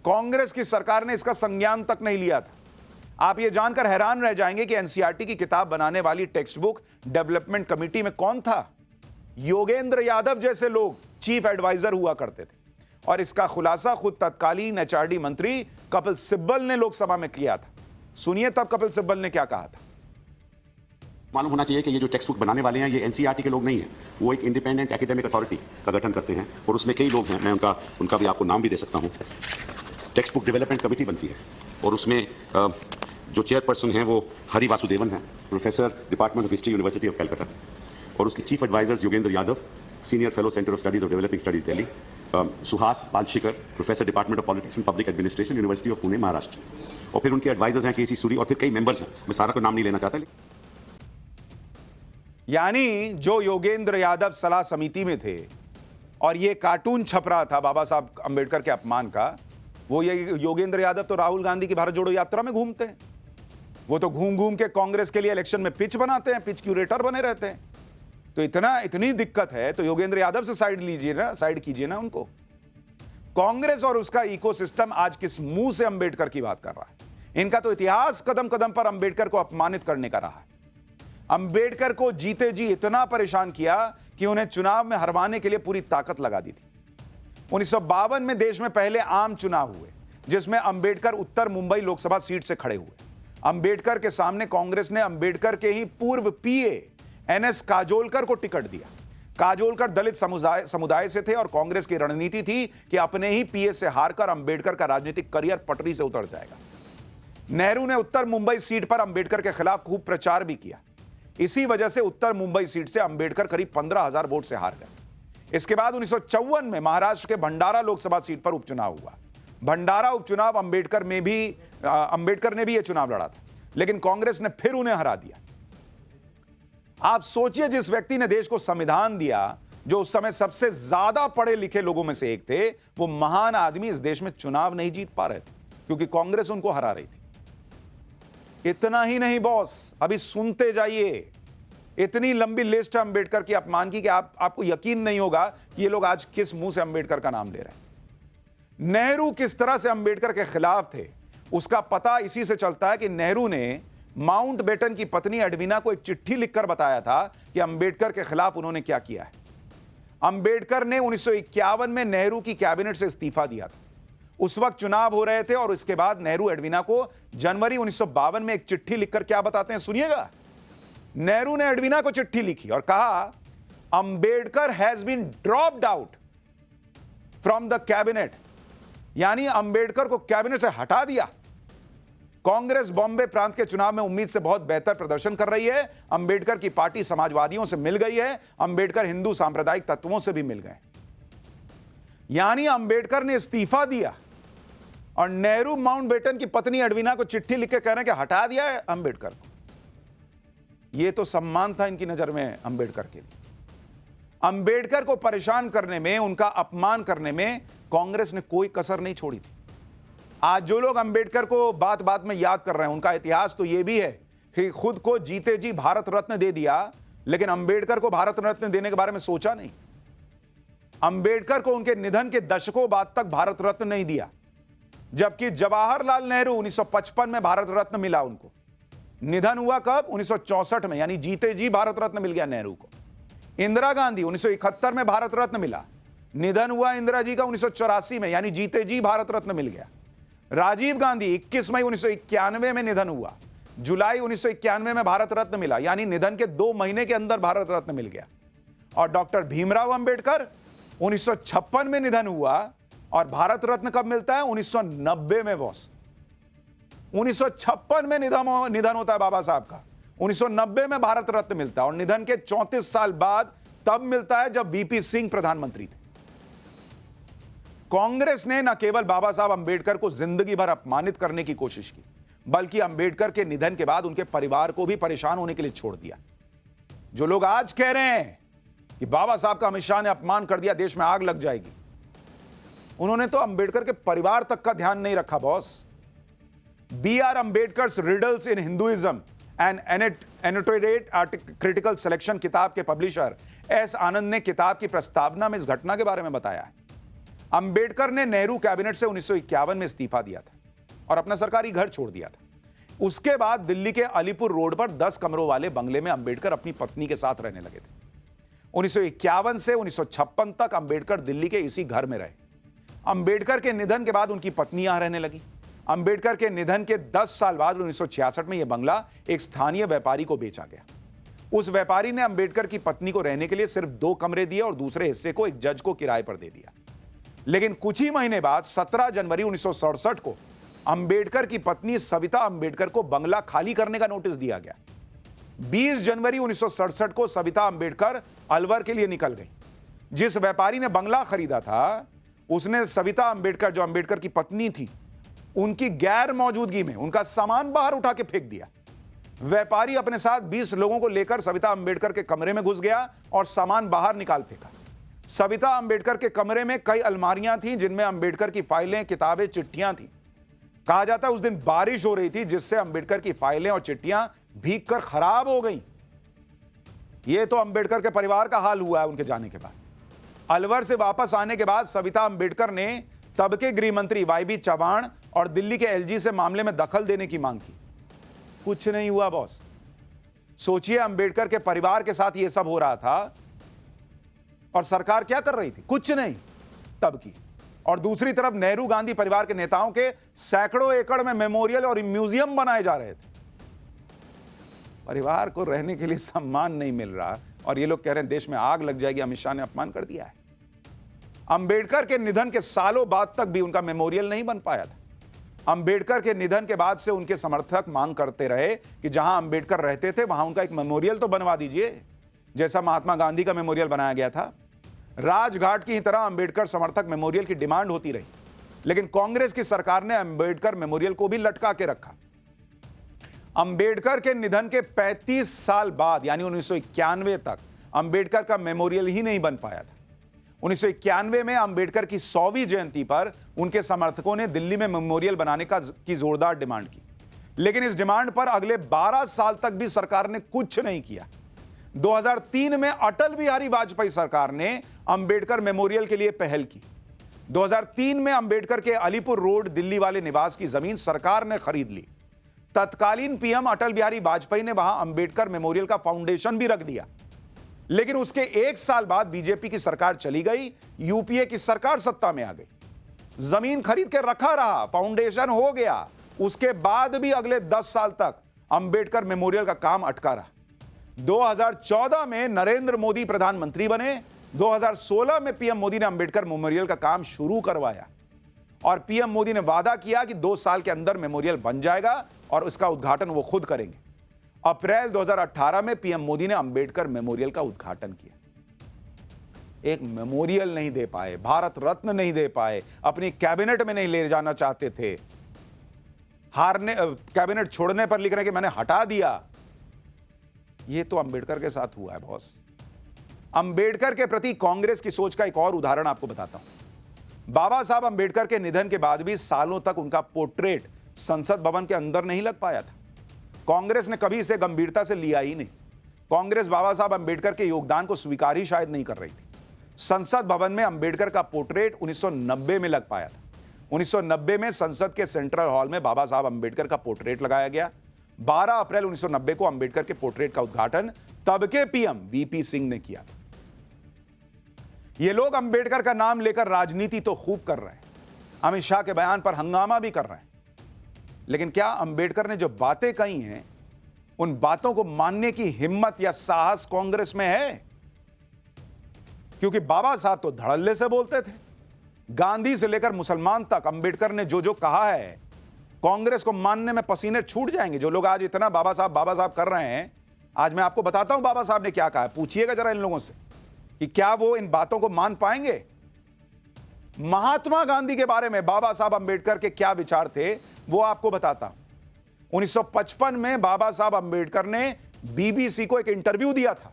कांग्रेस की सरकार ने इसका संज्ञान तक नहीं लिया था। आप ये जानकर हैरान रह जाएंगे कि एनसीईआरटी की किताब बनाने वाली टेक्स्ट बुक डेवलपमेंट कमेटी में कौन था? योगेंद्र यादव जैसे लोग चीफ एडवाइजर हुआ करते थे, और इसका खुलासा खुद तत्कालीन एचआरडी मंत्री कपिल सिब्बल ने लोकसभा में किया था। सुनिए तब कपिल सिब्बल ने क्या कहा था। मालूम होना चाहिए कि ये जो टेक्स्ट बुक बनाने वाले हैं ये एनसीईआरटी के लोग नहीं हैं, वो एक इंडिपेंडेंट एकेडमिक अथॉरिटी का गठन करते हैं, और उसमें कई लोग हैं। मैं उनका भी आपको नाम भी दे सकता हूं। टेक्स्ट बुक डेवलपमेंट कमेटी बनती है, और उसमें जो चेयरपर्सन हैं वो हरि वासुदेवन हैं, professor department of history university of Calcutta, और उसके chief advisers Yogendra Yadav, senior fellow centre of studies of developing studies Delhi, Suhas Palshikar, professor department of politics and public administration university of Pune Maharashtra, और फिर उनके एडवाइजर्स हैं केसी सूरी, और फिर कई मेंबर्स हैं, मैं सारा को नाम नहीं लेना चाहता। यानी जो योगेंद्र यादव सलाह समिति में थे और ये कार्टून छप रहा था बाबा साहब अंबेडकर के अपमान का, वो ये योगेंद्र यादव तो राहुल गांधी की भारत जोड़ो यात्रा में घूमते हैं। वो तो घूम घूम के कांग्रेस के लिए इलेक्शन में पिच बनाते हैं, पिच क्यूरेटर बने रहते हैं। तो इतनी दिक्कत है तो योगेंद्र यादव से साइड लीजिए ना, साइड कीजिए ना उनको। कांग्रेस और उसका इकोसिस्टम आज किस मुंह से अंबेडकर की बात कर रहा है? इनका तो इतिहास कदम कदम पर अंबेडकर को अपमानित करने का रहा है। अंबेडकर को जीते जी इतना परेशान किया कि उन्हें चुनाव में हरवाने के लिए पूरी ताकत लगा दी थी। 1952 में देश में पहले आम चुनाव हुए जिसमें अंबेडकर उत्तर मुंबई लोकसभा सीट से खड़े हुए। अंबेडकर के सामने कांग्रेस ने अंबेडकर के ही पूर्व पीए एनएस काजोलकर को टिकट दिया। काजोलकर दलित समुदाय से थे और कांग्रेस की रणनीति थी कि अपने ही पीए से हारकर अंबेडकर का राजनीतिक करियर पटरी से उतर जाएगा। नेहरू ने उत्तर मुंबई सीट पर अंबेडकर के खिलाफ खूब प्रचार भी किया। इसी वजह से उत्तर मुंबई सीट से अंबेडकर करीब 15,000 वोट से हार गए। इसके बाद 1954 में महाराष्ट्र के भंडारा लोकसभा सीट पर उपचुनाव हुआ। भंडारा उपचुनाव अंबेडकर ने भी यह चुनाव लड़ा था, लेकिन कांग्रेस ने फिर उन्हें हरा दिया। आप सोचिए, जिस व्यक्ति ने देश को संविधान दिया, जो उस समय सबसे ज्यादा पढ़े लिखे लोगों में से एक थे, वो महान आदमी इस देश में चुनाव नहीं जीत पा रहे थे क्योंकि कांग्रेस उनको हरा रही थी। इतना ही नहीं बॉस, अभी सुनते जाइए। इतनी लंबी लिस्ट है अंबेडकर की अपमान की कि आपको यकीन नहीं होगा कि ये लोग आज किस मुंह से अंबेडकर का नाम ले रहे हैं। नेहरू किस तरह से अंबेडकर के खिलाफ थे उसका पता इसी से चलता है कि नेहरू ने माउंटबेटन की पत्नी एडविना को एक चिट्ठी लिखकर बताया था कि अंबेडकर के खिलाफ उन्होंने क्या किया है। अंबेडकर ने 1951 में नेहरू की कैबिनेट से इस्तीफा दिया था। उस वक्त चुनाव हो रहे थे और इसके बाद नेहरू एडविना को जनवरी 1952 में एक चिट्ठी लिखकर क्या बताते हैं, सुनिएगा। नेहरू ने एडविना को चिट्ठी लिखी और कहा, Ambedkar has been dropped out from the cabinet, यानी अंबेडकर को कैबिनेट से हटा दिया। कांग्रेस बॉम्बे प्रांत के चुनाव में उम्मीद से बहुत बेहतर प्रदर्शन कर रही है। अंबेडकर की पार्टी समाजवादियों से मिल गई है। अंबेडकर हिंदू सांप्रदायिक तत्वों से भी मिल गए। यानी अंबेडकर ने इस्तीफा दिया और नेहरू माउंटबेटन की पत्नी एडविना को चिट्ठी लिख के कह रहे हैं कि हटा दिया है अंबेडकर को। यह तो सम्मान था इनकी नजर में अंबेडकर के लिए। अंबेडकर को परेशान करने में, उनका अपमान करने में कांग्रेस ने कोई कसर नहीं छोड़ी थी। आज जो लोग अंबेडकर को बात बात में याद कर रहे हैं, उनका इतिहास तो यह भी है कि खुद को जीते जी भारत रत्न दे दिया, लेकिन अंबेडकर को भारत रत्न देने के बारे में सोचा नहीं। अंबेडकर को उनके निधन के दशकों बाद तक भारत रत्न नहीं दिया, जबकि जवाहरलाल नेहरू 1955 में भारत रत्न मिला उनको। निधन हुआ कब? 1964 में, यानी जीते जी भारत रत्न मिल गया नेहरू को। इंदिरा गांधी 1971 में भारत रत्न मिला। निधन हुआ इंदिरा जी का 1984 में, यानी जीते जी भारत रत्न मिल गया। राजीव गांधी 21 मई 1991 में निधन हुआ। जुलाई 1991 में भारत रत्न मिला, यानी निधन के 2 महीने के अंदर भारत रत्न मिल गया। और डॉक्टर भीमराव अंबेडकर 1956 में निधन हुआ और भारत रत्न कब मिलता है? 1990 में बॉस। 1956 में निधन होता है बाबा साहब का, 1990 में भारत रत्न मिलता है और निधन के 34 साल बाद तब मिलता है जब वीपी सिंह प्रधानमंत्री थे। कांग्रेस ने न केवल बाबा साहब अंबेडकर को जिंदगी भर अपमानित करने की कोशिश की, बल्कि अंबेडकर के निधन के बाद उनके परिवार को भी परेशान होने के लिए छोड़ दिया। जो लोग आज कह रहे हैं कि बाबा साहब का अमित शाह ने अपमान कर दिया, देश में आग लग जाएगी, उन्होंने तो अंबेडकर के परिवार तक का ध्यान नहीं रखा boss. B.R. Ambedkar's Riddles in Hinduism and Annotated Critical Selection किताब के पब्लिशर एस आनंद ने किताब की प्रस्तावना में इस घटना के बारे में बताया है। अंबेडकर ने नेहरू कैबिनेट से 1951 में इस्तीफा दिया था और अपना सरकारी घर छोड़ दिया था। उसके बाद दिल्ली के अलीपुर रोड पर 10 कमरों वाले बंगले में अंबेडकर अपनी पत्नी के साथ रहने लगे थे। 1951 से 1956 तक अंबेडकर दिल्ली के इसी घर में रहे। अंबेडकर के निधन के बाद उनकी पत्नी यहां रहने लगी। अंबेडकर के निधन के 10 साल बाद 1966 में यह बंगला एक स्थानीय व्यापारी को बेचा गया। उस व्यापारी ने अंबेडकर की पत्नी को रहने के लिए सिर्फ 2 कमरे दिए और दूसरे हिस्से को एक जज को किराए पर दे दिया। लेकिन कुछ ही महीने बाद 17 जनवरी 1967 को अंबेडकर की पत्नी सविता अंबेडकर को बंगला खाली करने का नोटिस दिया गया। 20 जनवरी 1967 को सविता अंबेडकर अलवर के लिए निकल गई। जिस व्यापारी ने बंगला खरीदा था उसने सविता अंबेडकर, जो अंबेडकर की पत्नी थी, उनकी गैर मौजूदगी में उनका सामान बाहर उठा के फेंक दिया। व्यापारी अपने साथ 20 लोगों को लेकर सविता अंबेडकर के कमरे में घुस गया और सामान बाहर निकाल फेंका। सविता अंबेडकर के कमरे में कई अलमारियां थीं जिनमें अंबेडकर की फाइलें, किताबें, चिट्ठियां थीं। कहा जाता है उस दिन बारिश हो रही थी जिससे अंबेडकर की फाइलें और चिट्ठियां भीगकर खराब हो गईं। यह तो अंबेडकर के परिवार का हाल हुआ है उनके जाने के बाद। अलवर से वापस आने के बाद सविता अंबेडकर ने तब के गृह मंत्री वाईबी चव्हाण और दिल्ली के एलजी से मामले में दखल देने की मांग की। कुछ नहीं हुआ बॉस। सोचिए, अंबेडकर के परिवार के साथ यह सब हो रहा था और सरकार क्या कर रही थी? कुछ नहीं तब की। और दूसरी तरफ नेहरू गांधी परिवार के नेताओं के सैकड़ों एकड़ में मेमोरियल और म्यूजियम बनाए जा रहे थे। परिवार को रहने के लिए सम्मान नहीं मिल रहा और ये लोग कह रहे हैं देश में आग लग जाएगी, अमित शाह ने अपमान कर दिया है। अंबेडकर के निधन के सालों बाद तक भी उनका मेमोरियल नहीं बन पाया था। अंबेडकर के निधन के बाद से उनके समर्थक मांग करते रहे कि जहां अंबेडकर रहते थे वहां उनका एक मेमोरियल तो बनवा दीजिए, जैसा महात्मा गांधी का मेमोरियल बनाया गया था। राजघाट की तरह अंबेडकर समर्थक मेमोरियल की डिमांड होती रही, लेकिन कांग्रेस की सरकार ने अंबेडकर मेमोरियल को भी लटका के रखा। अंबेडकर के निधन के 35 साल बाद यानी 1991 तक अंबेडकर का मेमोरियल ही नहीं बन पाया था। 1991 में अंबेडकर की 100वीं जयंती पर उनके समर्थकों ने दिल्ली में मेमोरियल बनाने की जोरदार डिमांड की, लेकिन इस डिमांड पर अगले 12 साल तक भी सरकार ने कुछ नहीं किया। 2003 में अटल बिहारी वाजपेयी सरकार ने अंबेडकर मेमोरियल के लिए पहल की। 2003 में अंबेडकर के अलीपुर रोड दिल्ली वाले निवास की जमीन सरकार ने खरीद ली। तत्कालीन पीएम अटल बिहारी वाजपेयी ने वहां अंबेडकर मेमोरियल का फाउंडेशन भी रख दिया, लेकिन उसके 1 साल बाद बीजेपी की सरकार चली गई, यूपीए की सरकार सत्ता में आ गई। जमीन खरीद के रखा रहा, फाउंडेशन हो गया, उसके बाद भी अगले 10 साल तक अंबेडकर मेमोरियल का काम अटका रहा। 2014 में नरेंद्र मोदी प्रधानमंत्री बने। 2016 में पीएम मोदी ने अंबेडकर मेमोरियल का काम शुरू करवाया और पीएम मोदी ने वादा किया कि 2 साल के अंदर मेमोरियल बन जाएगा और उसका उद्घाटन वो खुद करेंगे। अप्रैल 2018 में पीएम मोदी ने अंबेडकर मेमोरियल का उद्घाटन किया। एक मेमोरियल नहीं दे पाए, भारत रत्न नहीं दे पाए, अपनी कैबिनेट में नहीं ले जाना चाहते थे। कैबिनेट छोड़ने पर लिख रहे कि मैंने हटा दिया। यह तो अंबेडकर के साथ हुआ है बॉस। अंबेडकर के प्रति कांग्रेस की सोच का एक और उदाहरण आपको बताता हूं। बाबा साहब अंबेडकर के निधन के बाद भी सालों तक उनका पोर्ट्रेट संसद भवन के अंदर नहीं लग पाया था। कांग्रेस ने कभी इसे गंभीरता से लिया ही नहीं। कांग्रेस बाबा साहब अंबेडकर के योगदान को स्वीकार ही शायद नहीं कर रही थी। संसद भवन में अंबेडकर का पोर्ट्रेट 1990 में लग पाया था। 1990 में संसद के सेंट्रल हॉल में बाबा साहब अंबेडकर का पोर्ट्रेट लगाया गया। 12 अप्रैल 1990 को अंबेडकर के पोर्ट्रेट का उद्घाटन तब के पीएम वीपी सिंह ने किया था। ये लोग अंबेडकर का नाम लेकर राजनीति तो खूब कर रहे हैं, अमित शाह के बयान पर हंगामा भी कर रहे हैं, लेकिन क्या अंबेडकर ने जो बातें कही हैं उन बातों को मानने की हिम्मत या साहस कांग्रेस में है? क्योंकि बाबा साहब तो धड़ल्ले से बोलते थे। गांधी से लेकर मुसलमान तक अंबेडकर ने जो जो कहा है, कांग्रेस को मानने में पसीने छूट जाएंगे। जो लोग आज इतना बाबा साहब कर रहे हैं, आज मैं आपको बताता हूं बाबा साहब ने क्या कहा। पूछिएगा जरा इन लोगों से कि क्या वो इन बातों को मान पाएंगे। महात्मा गांधी के बारे में बाबा साहब अंबेडकर के क्या विचार थे वो आपको बताता हूं। 1955 में बाबा साहब अंबेडकर ने बीबीसी को एक इंटरव्यू दिया था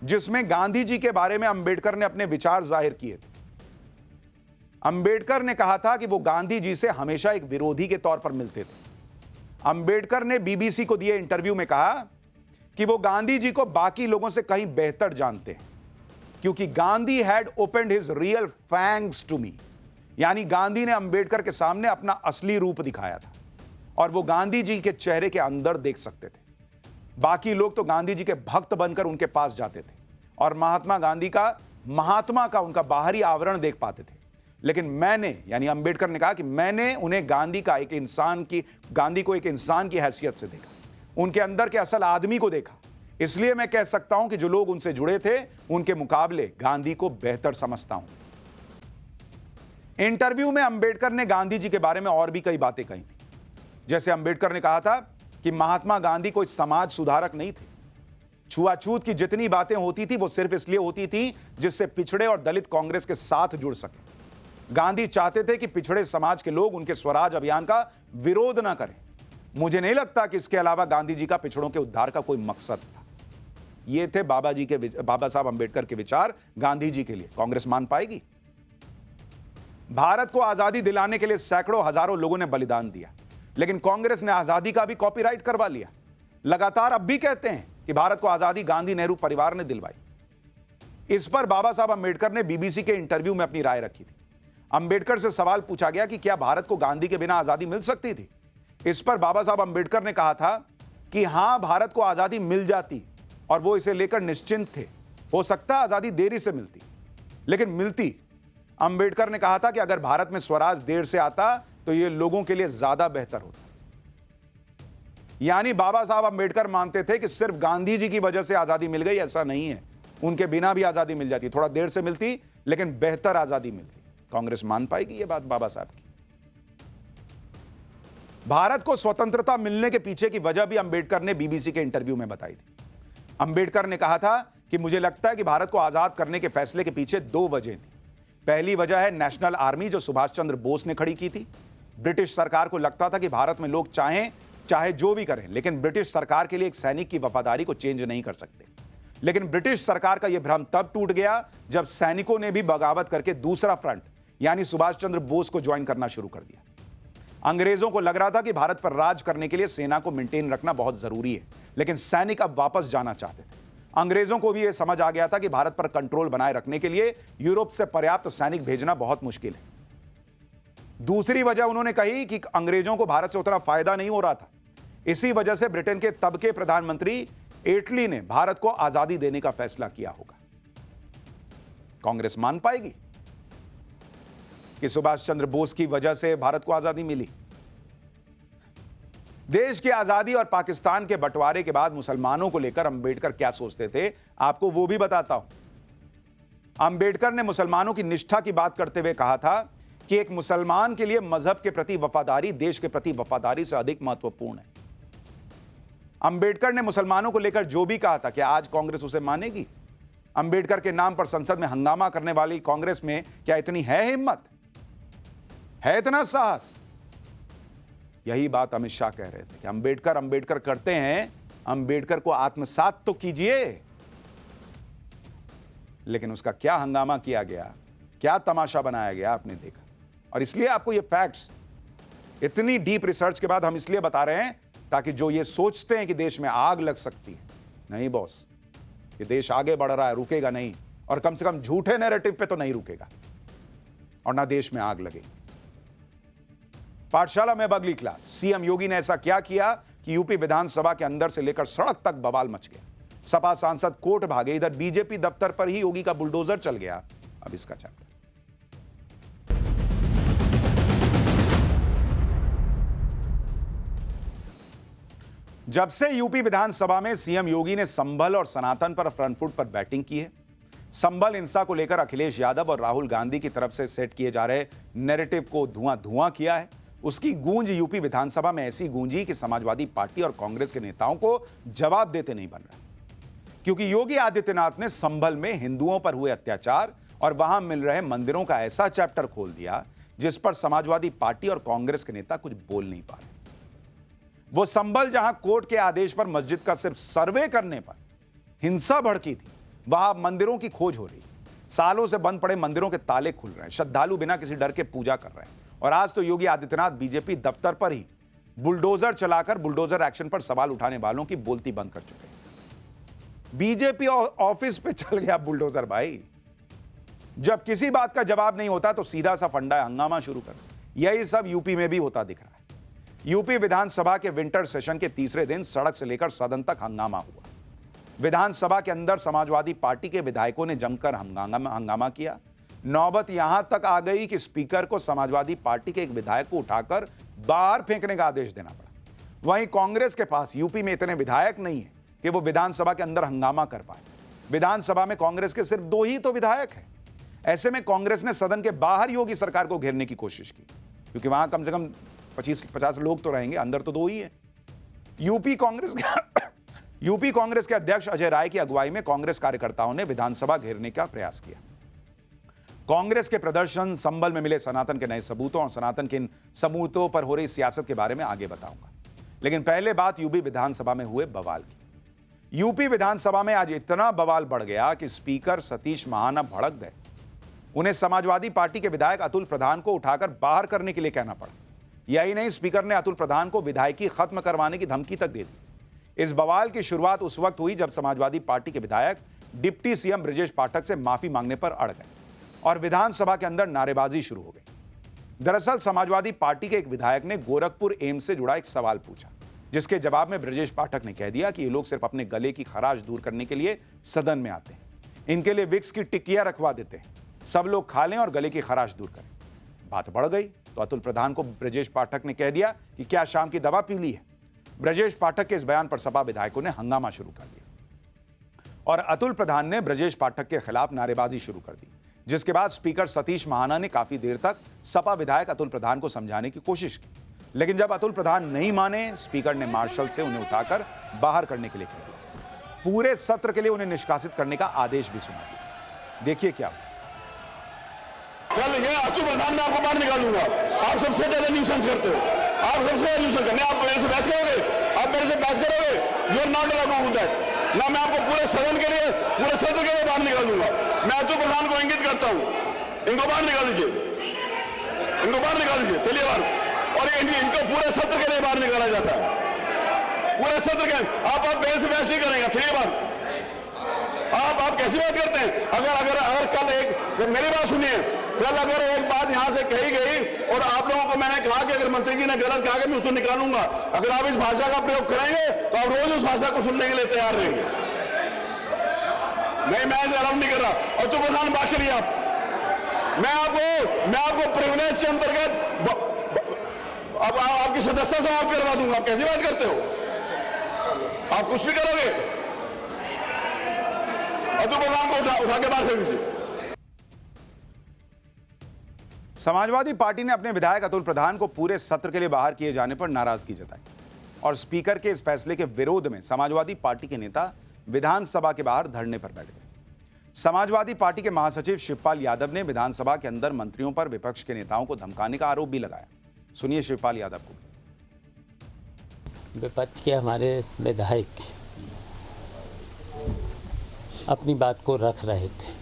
जिसमें गांधी जी के बारे में अंबेडकर ने अपने विचार जाहिर किए थे। अंबेडकर ने कहा था कि वो गांधी जी से हमेशा एक विरोधी के तौर पर मिलते थे। अंबेडकर ने बीबीसी को दिए इंटरव्यू में कहा कि वो गांधी जी को बाकी लोगों से कहीं बेहतर जानते हैं, क्योंकि Gandhi had opened his real fangs to me, यानी गांधी ने अंबेडकर के सामने अपना असली रूप दिखाया था और वो गांधी जी के चेहरे के अंदर देख सकते थे। बाकी लोग तो गांधी जी के भक्त बनकर उनके पास जाते थे और महात्मा का उनका बाहरी आवरण देख पाते थे, लेकिन मैंने, यानी अंबेडकर ने कहा कि मैंने उन्हें गांधी को एक इंसान की हैसियत से देखा, उनके अंदर के असल आदमी को देखा। इसलिए मैं कह सकता हूं कि जो लोग उनसे जुड़े थे उनके मुकाबले गांधी को बेहतर समझता हूं। इंटरव्यू में अंबेडकर ने गांधी जी के बारे में और भी कई बातें कही थी। जैसे अंबेडकर ने कहा था कि महात्मा गांधी कोई समाज सुधारक नहीं थे। छुआछूत की जितनी बातें होती थी वो सिर्फ इसलिए होती थी जिससे पिछड़े और दलित कांग्रेस के साथ जुड़ सके। गांधी चाहते थे कि पिछड़े समाज के लोग उनके स्वराज अभियान का विरोध ना करें। मुझे नहीं लगता कि इसके अलावा गांधी जी का पिछड़ों के उद्धार का कोई मकसद था। ये थे बाबा साहब अंबेडकर के विचार गांधी जी के लिए। कांग्रेस मान पाएगी? भारत को आजादी दिलाने के लिए सैकड़ों हजारों लोगों ने बलिदान दिया, लेकिन कांग्रेस ने आजादी का भी कॉपीराइट करवा लिया। लगातार अब भी कहते हैं कि भारत को आजादी गांधी नेहरू परिवार ने दिलवाई। इस पर बाबा साहब अंबेडकर ने बीबीसी के इंटरव्यू में अपनी राय रखी थी। अंबेडकर से सवाल पूछा गया कि क्या भारत को गांधी के बिना आजादी मिल सकती थी। इस पर बाबा साहब अंबेडकर ने कहा था कि हां, भारत को आजादी मिल जाती और वो इसे लेकर निश्चिंत थे। हो सकता है आजादी देरी से मिलती, लेकिन मिलती। अंबेडकर ने कहा था कि अगर भारत में स्वराज देर से आता तो यह लोगों के लिए ज्यादा बेहतर होता। यानी बाबा साहब अंबेडकर मानते थे कि सिर्फ गांधी जी की वजह से आजादी मिल गई, ऐसा नहीं है। उनके बिना भी आजादी मिल जाती, थोड़ा देर से मिलती, लेकिन बेहतर आजादी मिलती। कांग्रेस मान पाएगी ये बात बाबा साहब की? भारत को स्वतंत्रता मिलने के पीछे की वजह भी अंबेडकर ने बीबीसी के इंटरव्यू में बताई थी। अंबेडकर ने कहा था कि मुझे लगता है कि भारत को आजाद करने के फैसले के पीछे दो वजह थी। पहली वजह है नेशनल आर्मी, जो सुभाष चंद्र बोस ने खड़ी की थी। ब्रिटिश सरकार को लगता था कि भारत में लोग चाहे जो भी करें, लेकिन ब्रिटिश सरकार के लिए एक सैनिक की वफादारी को चेंज नहीं कर सकते। लेकिन ब्रिटिश सरकार का यह भ्रम तब टूट गया जब सैनिकों ने भी बगावत करके दूसरा फ्रंट यानी सुभाष चंद्र बोस को ज्वाइन करना शुरू कर दिया। अंग्रेजों को लग रहा था कि भारत पर राज करने के लिए सेना को मेंटेन रखना बहुत जरूरी है, लेकिन सैनिक अब वापस जाना चाहते थे। अंग्रेजों को भी यह समझ आ गया था कि भारत पर कंट्रोल बनाए रखने के लिए यूरोप से पर्याप्त सैनिक भेजना बहुत मुश्किल है। दूसरी वजह उन्होंने कही कि अंग्रेजों को भारत से उतना फायदा नहीं हो रहा था। इसी वजह से ब्रिटेन के तब के प्रधानमंत्री एटली ने भारत को आजादी देने का फैसला किया होगा। कांग्रेस मान पाएगी कि सुभाष चंद्र बोस की वजह से भारत को आजादी मिली? देश की आजादी और पाकिस्तान के बंटवारे के बाद मुसलमानों को लेकर अंबेडकर क्या सोचते थे, आपको वो भी बताता हूं। अंबेडकर ने मुसलमानों की निष्ठा की बात करते हुए कहा था कि एक मुसलमान के लिए मजहब के प्रति वफादारी देश के प्रति वफादारी से अधिक महत्वपूर्ण है। अंबेडकर ने मुसलमानों को लेकर जो भी कहा था, क्या आज कांग्रेस उसे मानेगी? अंबेडकर के नाम पर संसद में हंगामा करने वाली कांग्रेस में क्या इतनी है हिम्मत, है इतना साहस? यही बात अमित शाह कह रहे थे कि अंबेडकर करते हैं, अंबेडकर को आत्मसात तो कीजिए। लेकिन उसका क्या हंगामा किया गया, क्या तमाशा बनाया गया, आपने देखा। और इसलिए आपको ये फैक्ट्स इतनी डीप रिसर्च के बाद हम इसलिए बता रहे हैं ताकि जो ये सोचते हैं कि देश में आग लग सकती है, नहीं बॉस, ये देश आगे बढ़ रहा है, रुकेगा नहीं, और कम से कम झूठे नैरेटिव पे तो नहीं रुकेगा, और ना देश में आग लगेगी। पाठशाला में अगली क्लास, सीएम योगी ने ऐसा क्या किया कि यूपी विधानसभा के अंदर से लेकर सड़क तक बवाल मच गया। सपा सांसद कोर्ट भागे, इधर बीजेपी दफ्तर पर ही योगी का बुलडोजर चल गया। अब इसका चैप्टर। जब से यूपी विधानसभा में सीएम योगी ने संभल और सनातन पर फ्रंट फुट पर बैटिंग की है, संभल हिंसा को लेकर अखिलेश यादव और राहुल गांधी की तरफ से सेट किए जा रहे नैरेटिव को धुआं किया है, उसकी गूंज यूपी विधानसभा में ऐसी गूंजी कि समाजवादी पार्टी और कांग्रेस के नेताओं को जवाब देते नहीं बन रहा। क्योंकि योगी आदित्यनाथ ने संभल में हिंदुओं पर हुए अत्याचार और वहां मिल रहे मंदिरों का ऐसा चैप्टर खोल दिया जिस पर समाजवादी पार्टी और कांग्रेस के नेता कुछ बोल नहीं पा रहे। वो संभल जहां कोर्ट के आदेश पर मस्जिद का सिर्फ सर्वे करने पर हिंसा भड़की थी, वहां मंदिरों की खोज हो रही। सालों से बंद पड़े मंदिरों के ताले खुल रहे हैं, श्रद्धालु बिना किसी डर के पूजा कर रहे हैं। और आज तो योगी आदित्यनाथ बीजेपी दफ्तर पर ही बुलडोजर चलाकर बुलडोजर एक्शन पर सवाल उठाने वालों की बोलती बंद कर चुके हैं। बीजेपी ऑफिस पे चल गया बुलडोजर भाई। जब किसी बात का जवाब नहीं होता तो सीधा सा फंडा हंगामा शुरू कर। यही सब यूपी में भी होता दिख रहा है। यूपी विधानसभा के विंटर सेशन के तीसरे दिन सड़क से लेकर सदन तक हंगामा हुआ। विधानसभा के अंदर समाजवादी पार्टी के विधायकों ने जमकर हंगामा किया। नौबत यहां तक आ गई कि स्पीकर को समाजवादी पार्टी के एक विधायक को उठाकर बाहर फेंकने का आदेश देना पड़ा। वहीं कांग्रेस के पास यूपी में इतने विधायक नहीं है कि वो विधानसभा के अंदर हंगामा कर पाए। विधानसभा में कांग्रेस के सिर्फ 2 ही तो विधायक हैं। ऐसे में कांग्रेस ने सदन के बाहर योगी सरकार को घेरने की कोशिश की, क्योंकि वहां कम से कम 25-50 लोग तो रहेंगे, अंदर तो 2 ही है। यूपी कांग्रेस के अध्यक्ष अजय राय की अगुवाई में कांग्रेस कार्यकर्ताओं ने विधानसभा घेरने का प्रयास किया। कांग्रेस के प्रदर्शन, संभल में मिले सनातन के नए सबूतों और सनातन के इन सबूतों पर हो रही सियासत के बारे में आगे बताऊंगा, लेकिन पहले बात यूपी विधानसभा में हुए बवाल की। यूपी विधानसभा में आज इतना बवाल बढ़ गया कि स्पीकर सतीश महाना भड़क गए। उन्हें समाजवादी पार्टी के विधायक अतुल प्रधान को उठाकर बाहर करने के लिए कहना पड़ा। यही नहीं, स्पीकर ने अतुल प्रधान को विधायकी खत्म करवाने की धमकी तक दे दी। इस बवाल की शुरुआत उस वक्त हुई जब समाजवादी पार्टी के विधायक डिप्टी सीएम ब्रजेश पाठक से माफी मांगने पर अड़ गए और विधानसभा के अंदर नारेबाजी शुरू हो गई। दरअसल समाजवादी पार्टी के एक विधायक ने गोरखपुर एम्स से जुड़ा एक सवाल पूछा, जिसके जवाब में ब्रजेश पाठक ने कह दिया कि ये लोग सिर्फ अपने गले की खराश दूर करने के लिए सदन में आते हैं, इनके लिए विक्स की टिक्कियां रखवा देते हैं, सब लोग खा लें और गले की खराश दूर करें। बात बढ़ गई तो अतुल प्रधान को ब्रजेश पाठक ने कह दिया कि क्या शाम की दवा पी ली है। ब्रजेश पाठक के इस बयान पर सपा विधायकों ने हंगामा शुरू कर दिया और अतुल प्रधान ने ब्रजेश पाठक के खिलाफ नारेबाजी शुरू कर दी, जिसके बाद स्पीकर सतीश महाना ने काफी देर तक सपा विधायक अतुल प्रधान को समझाने की कोशिश की, लेकिन जब अतुल प्रधान नहीं माने, स्पीकर ने मार्शल से उन्हें उठाकर बाहर करने के लिए कह दिया। पूरे सत्र के लिए उन्हें निष्कासित करने का आदेश भी सुना दिया। देखिए क्या कल ये अतुल प्रधान मैं आपको बाहर निकालूंगा। आप सबसे ज्यादा न्यूसेंस करते हो, आप सबसे ज्यादा न्यूसेंस करते, आप मेरे से बहस करोगे, आप मेरे से बहस करोगे, you are not allowed to do that. ना मैं आपको पूरे सदन के लिए, पूरे सत्र के लिए बाहर निकालूंगा। मैं अतुल प्रधान को इंगित करता हूं, इनको बाहर निकाल दीजिए, इनको बाहर निकाल दीजिए, चलिए बाहर। और इनको पूरे सत्र के लिए बाहर निकाला जाता है, पूरे सत्र के। आप मेरे से बहस नहीं करेंगे, चलिए बाहर। आप कैसी बात करते हैं? अगर कल एक मेरी बात सुनिए, कल अगर एक बात यहां से कही गई और आप लोगों को मैंने कहा कि अगर मंत्री जी ने गलत कहा कि मैं उसको निकालूंगा, अगर आप इस भाषा का प्रयोग करेंगे तो आप रोज उस भाषा को सुनने के लिए तैयार रहेंगे। नहीं, मैं अलाउ नहीं कर रहा। और तो प्रधान बात करिए आप, मैं आपको प्रिविलेज के अंतर्गत अब आपकी सदस्यता समाप्त करवा दूंगा। आप कैसी बात करते हो? आप कुछ भी करोगे? अतुल प्रधान को उठा के बाहर फेंक दीजिए। समाजवादी पार्टी ने अपने विधायक अतुल प्रधान को पूरे सत्र के लिए बाहर किए जाने पर नाराजगी जताई और स्पीकर के इस फैसले के विरोध में समाजवादी पार्टी के नेता विधानसभा के बाहर धरने पर बैठ गए। समाजवादी पार्टी के महासचिव शिवपाल यादव ने विधानसभा के अंदर मंत्रियों पर विपक्ष के नेताओं को धमकाने का आरोप भी लगाया। सुनिए शिवपाल यादव को। विपक्ष के हमारे विधायक अपनी बात को रख रहे थे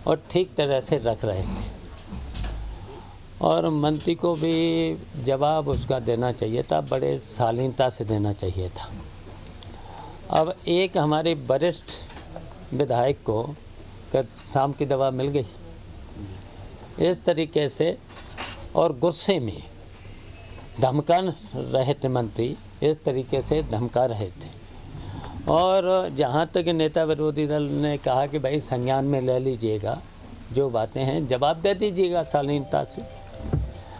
और ठीक तरह से रख रहे थे और मंत्री को भी जवाब उसका देना चाहिए था, बड़े शालीनता से देना चाहिए था। अब एक हमारे वरिष्ठ विधायक को शाम की दवा मिल गई इस तरीके से और गुस्से में धमका रहे थे मंत्री, इस तरीके से धमका रहे थे। और जहाँ तक नेता विरोधी दल ने कहा कि भाई संज्ञान में ले लीजिएगा, जो बातें हैं जवाब दे दीजिएगा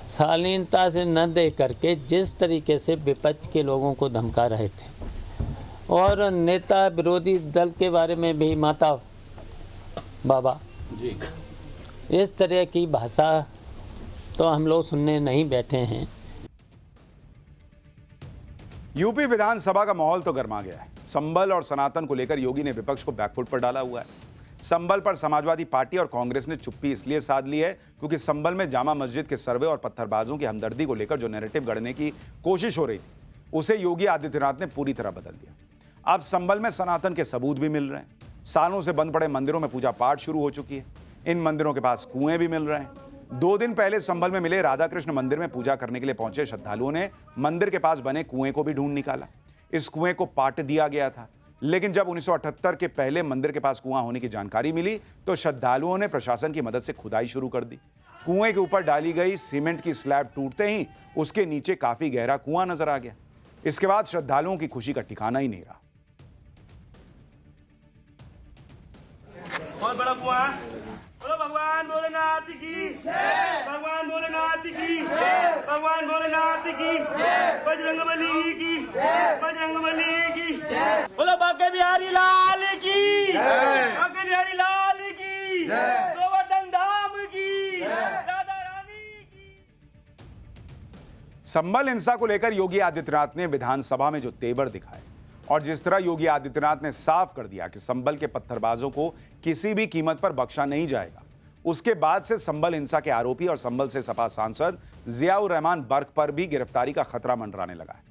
शालीनता से न दे करके जिस तरीके से विपक्ष के लोगों को धमका रहे थे और नेता विरोधी दल के बारे में भी माता बाबा जी, इस तरह की भाषा तो हम लोग सुनने नहीं बैठे हैं। यूपी विधानसभा का माहौल तो गर्मा गया है। संभल और सनातन को लेकर योगी ने विपक्ष को बैकफुट पर डाला हुआ है। संभल पर समाजवादी पार्टी और कांग्रेस ने चुप्पी इसलिए साध ली है क्योंकि संभल में जामा मस्जिद के सर्वे और पत्थरबाजों की हमदर्दी को लेकर जो नैरेटिव गढ़ने की कोशिश हो रही थी, उसे योगी आदित्यनाथ ने पूरी तरह बदल दिया। अब संभल में सनातन के सबूत भी मिल रहे हैं। सालों से बंद पड़े मंदिरों में पूजा पाठ शुरू हो चुकी है। इन मंदिरों के पास कुएं भी मिल रहे हैं। 2 दिन पहले संभल में मिले राधा कृष्ण मंदिर में पूजा करने के लिए पहुंचे श्रद्धालुओं ने मंदिर के पास बने कुएं को भी ढूंढ निकाला। इस कुएं को पाट दिया गया था, लेकिन जब 1978 के पहले मंदिर के पास कुआं होने की जानकारी मिली तो श्रद्धालुओं ने प्रशासन की मदद से खुदाई शुरू कर दी। कुएं के ऊपर डाली गई सीमेंट की स्लैब टूटते ही उसके नीचे काफी गहरा कुआं नजर आ गया। इसके बाद श्रद्धालुओं की खुशी का ठिकाना ही नहीं रहा। बहुत बड़ा कुआं, बोलो भगवान भोलेनाथ की जय, भगवान भोलेनाथ की जय, भगवान भोलेनाथ की जय, बजरंगबली की जय, बजरंगबली की जय, बोलो बांके बिहारी लाल की जय, बांके बिहारी लाल की जय, गोवर्धन धाम संभल हिंसा को लेकर योगी आदित्यनाथ ने विधानसभा में जो तेवर दिखाए और जिस तरह योगी आदित्यनाथ ने साफ कर दिया कि संभल के पत्थरबाजों को किसी भी कीमत पर बख्शा नहीं जाएगा, उसके बाद से संभल हिंसा के आरोपी और संभल से सपा सांसद जियाउर रहमान बर्क पर भी गिरफ्तारी का खतरा मंडराने लगा है।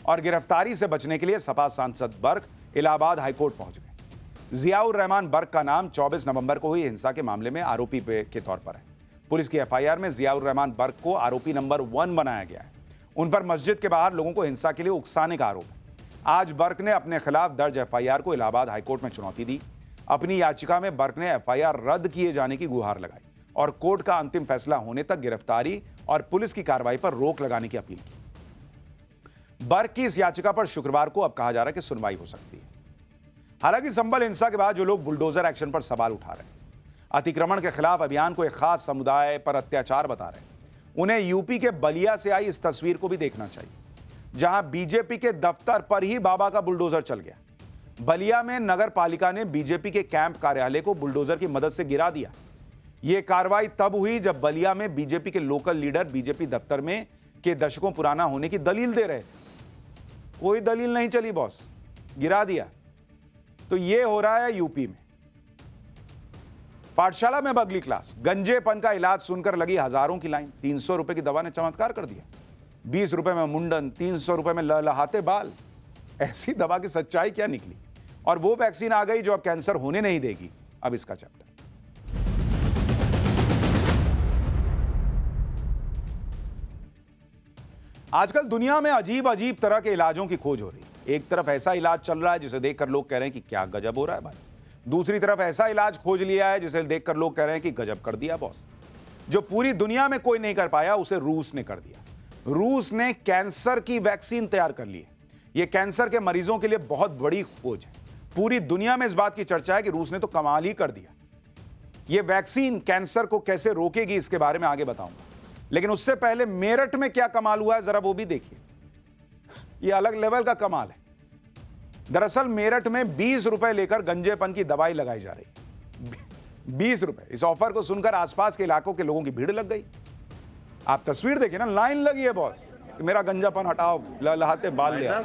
और गिरफ्तारी से बचने के लिए सपा सांसद बर्क इलाहाबाद हाईकोर्ट पहुंच गए। जियाउर रहमान बर्क का नाम 24 नवंबर को हुई हिंसा के मामले में आरोपी के तौर पर है। पुलिस की एफआईआर में जियाउर रहमान बर्क को आरोपी नंबर 1 बनाया गया है। उन पर मस्जिद के बाहर लोगों को हिंसा के लिए उकसाने का आरोप है। आज बर्क ने अपने खिलाफ दर्ज एफआईआर को इलाहाबाद हाईकोर्ट में चुनौती दी। अपनी याचिका में बर्क ने एफआईआर रद्द किए जाने की गुहार लगाई और कोर्ट का अंतिम फैसला होने तक गिरफ्तारी और पुलिस की कार्रवाई पर रोक लगाने की अपील की। बर्क की इस याचिका पर शुक्रवार को अब कहा जा रहा है कि सुनवाई हो सकती है। हालांकि संभल हिंसा के बाद जो लोग बुलडोजर एक्शन पर सवाल उठा रहे हैं, अतिक्रमण के खिलाफ अभियान को एक खास समुदाय पर अत्याचार बता रहे हैं, उन्हें यूपी के बलिया से आई इस तस्वीर को भी देखना चाहिए, जहां बीजेपी के दफ्तर पर ही बाबा का बुलडोजर चल गया। बलिया में नगर पालिका ने बीजेपी के कैंप कार्यालय को बुलडोजर की मदद से गिरा दिया। यह कार्रवाई तब हुई जब बलिया में बीजेपी के लोकल लीडर बीजेपी दफ्तर में के दशकों पुराना होने की दलील दे रहे थे। कोई दलील नहीं चली बॉस, गिरा दिया। तो यह हो रहा है यूपी में। पाठशाला में बगली क्लास, गंजेपन का इलाज सुनकर लगी हजारों की लाइन। 300 रुपए की दवा ने चमत्कार कर दिया। 20 रुपए में मुंडन, 300 रुपए में लहलहाते बाल। ऐसी दवा की सच्चाई क्या निकली? और वो वैक्सीन आ गई जो अब कैंसर होने नहीं देगी। अब इसका चैप्टर। आजकल दुनिया में अजीब अजीब तरह के इलाजों की खोज हो रही है। एक तरफ ऐसा इलाज चल रहा है जिसे देखकर लोग कह रहे हैं कि क्या गजब हो रहा है भाई। दूसरी तरफ ऐसा इलाज खोज लिया है जिसे देखकर लोग कह रहे हैं कि गजब कर दिया बॉस। जो पूरी दुनिया में कोई नहीं कर पाया उसे रूस ने कर दिया। रूस ने कैंसर की वैक्सीन तैयार कर ली है। यह कैंसर के मरीजों के लिए बहुत बड़ी खोज है। पूरी दुनिया में इस बात की चर्चा है कि रूस ने तो कमाल ही कर दिया। यह वैक्सीन कैंसर को कैसे रोकेगी इसके बारे में आगे बताऊंगा, लेकिन उससे पहले मेरठ में क्या कमाल हुआ है जरा वो भी देखिए। यह अलग लेवल का कमाल है। दरअसल मेरठ में 20 रुपए लेकर गंजेपन की दवाई लगाई जा रही। 20 रुपए। इस ऑफर को सुनकर आसपास के इलाकों के लोगों की भीड़ लग गई। आप तस्वीर देखिए ना, लाइन लगी है बॉस। मेरा गंजापन हटाओ, लहलहाते बाल ले आओ।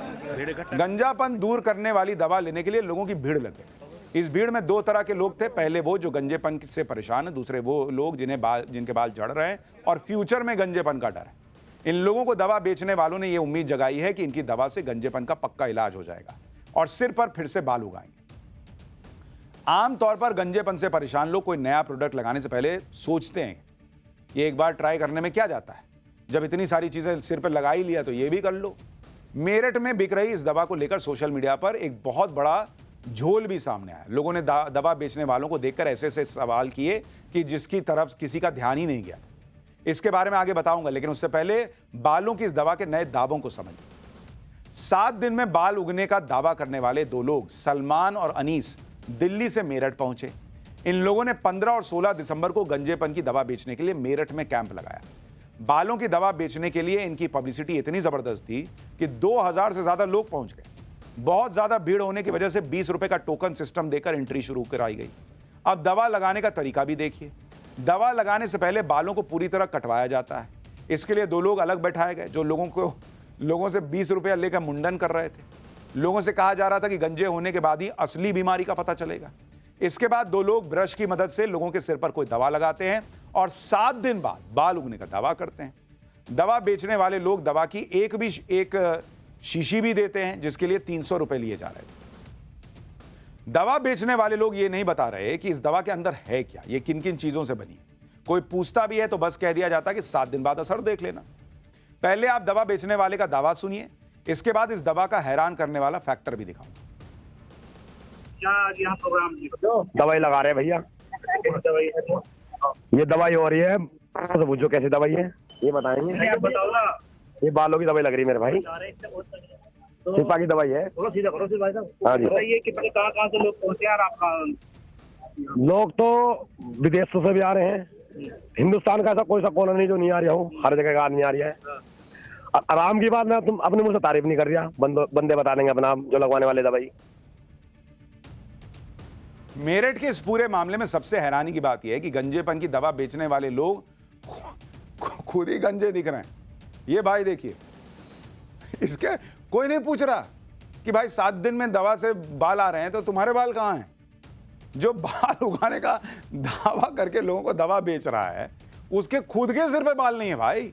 गंजापन दूर करने वाली दवा लेने के लिए लोगों की भीड़ लग गई। इस भीड़ में दो तरह के लोग थे। पहले वो जो गंजेपन से परेशान है, दूसरे वो लोग जिनके बाल झड़ रहे हैं और फ्यूचर में गंजेपन का डर है। इन लोगों को दवा बेचने वालों ने यह उम्मीद जगाई है कि इनकी दवा से गंजेपन का पक्का इलाज हो जाएगा और सिर पर फिर से बाल उगाएंगे। आमतौर पर गंजेपन से परेशान लोग कोई नया प्रोडक्ट लगाने से पहले सोचते हैं ये एक बार ट्राई करने में क्या जाता है, जब इतनी सारी चीजें सिर पर लगा ही लिया तो ये भी कर लो। मेरठ में बिक रही इस दवा को लेकर सोशल मीडिया पर एक बहुत बड़ा झोल भी सामने आया। लोगों ने दवा बेचने वालों को देखकर ऐसे ऐसे सवाल किए कि जिसकी तरफ किसी का ध्यान ही नहीं गया था। इसके बारे में आगे बताऊंगा, लेकिन उससे पहले बालों की इस दवा के नए दावों को समझिए। 7 दिन में बाल उगने का दावा करने वाले दो लोग सलमान और अनीस दिल्ली से मेरठ पहुंचे। इन लोगों ने 15 और 16 दिसंबर को गंजेपन की दवा बेचने के लिए मेरठ में कैंप लगाया। बालों की दवा बेचने के लिए इनकी पब्लिसिटी इतनी जबरदस्त थी कि 2000 से ज्यादा लोग पहुंच गए। बहुत ज्यादा भीड़ होने की वजह से 20 रुपए का टोकन सिस्टम देकर एंट्री शुरू कराई गई। अब दवा लगाने का तरीका भी देखिए। दवा लगाने से पहले बालों को पूरी तरह कटवाया जाता है। इसके लिए दो लोग अलग बैठाए गए जो लोगों से 20 रुपया लेकर मुंडन कर रहे थे। लोगों से कहा जा रहा था कि गंजे होने के बाद ही असली बीमारी का पता चलेगा। इसके बाद दो लोग ब्रश की मदद से लोगों के सिर पर कोई दवा लगाते हैं और 7 दिन बाद बाल उगने का दावा करते हैं। दवा बेचने वाले लोग दवा की एक शीशी भी देते हैं जिसके लिए 300 रुपए लिए जा रहे थे। दवा बेचने वाले लोग ये नहीं बता रहे कि इस दवा के अंदर है क्या, ये किन किन चीजों से बनी है। कोई पूछता भी है तो बस कह दिया जाता है कि 7 दिन बाद असर देख लेना। पहले आप दवा बेचने वाले का दावा सुनिए, इसके बाद इस दवा का हैरान करने वाला फैक्टर भी दिखाऊंगा। यहाँ प्रोग्राम दवाई लगा रहे हैं भैया। दवाई है तो ये दवाई हो रही है तो पूछो कैसी दवाई है ये बताएंगे। आप बताओ ना। ये बालों की दवाई लग रही है मेरे भाई। शिपा की दवाई है। थोड़ा सीधा करो भाई साहब। हाँ जी। बताइए कि कहाँ से लोग पहुँचे यार आपका? लोग तो विदेशों से भी आ रहे हैं। हिंदुस्तान का ऐसा कोई सा कोना नहीं जो नहीं आ रहा हूँ, हर जगह का आदमी आ रहा है। आराम की बात मैं तुम अपने मुंह से तारीफ नहीं कर रहा, बंदे बता देंगे अपना जो लगवाने वाले दवाई। मेरठ के इस पूरे मामले में सबसे हैरानी की बात यह है कि गंजेपन की दवा बेचने वाले लोग खुद ही गंजे दिख रहे हैं। ये भाई देखिए, इसके कोई नहीं पूछ रहा कि भाई 7 दिन में दवा से बाल आ रहे हैं तो तुम्हारे बाल कहाँ हैं? जो बाल उगाने का दावा करके लोगों को दवा बेच रहा है, उसके खुद के सिर पे बाल नहीं है भाई।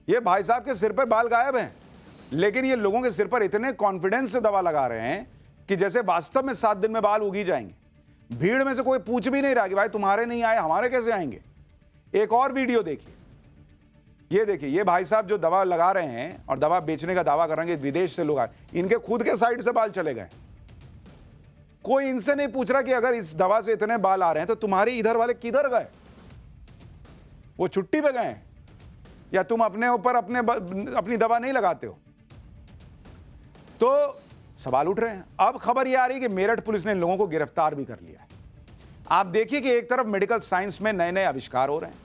ये भाई साहब के सिर पे बाल गायब हैं, लेकिन ये लोगों के सिर पर इतने कॉन्फिडेंस से दवा लगा रहे हैं कि जैसे वास्तव में 7 दिन में बाल उगी जाएंगे। भीड़ में से कोई पूछ भी नहीं रहा कि भाई तुम्हारे नहीं आए, हमारे कैसे आएंगे। एक और वीडियो देखिए, ये देखिए, ये भाई साहब जो दवा लगा रहे हैं और दवा बेचने का दावा कर रहे हैं कि विदेश से लोग आए, इनके खुद के साइड से बाल चले गए। कोई इनसे नहीं पूछ रहा कि अगर इस दवा से इतने बाल आ रहे हैं तो तुम्हारे इधर वाले किधर गए? वो छुट्टी पे गए या तुम अपने ऊपर अपनी दवा नहीं लगाते हो? तो सवाल उठ रहे हैं। अब खबर यह आ रही है कि मेरठ पुलिस ने इन लोगों को गिरफ्तार भी कर लिया है। आप देखिए कि एक तरफ मेडिकल साइंस में नए नए आविष्कार हो रहे हैं,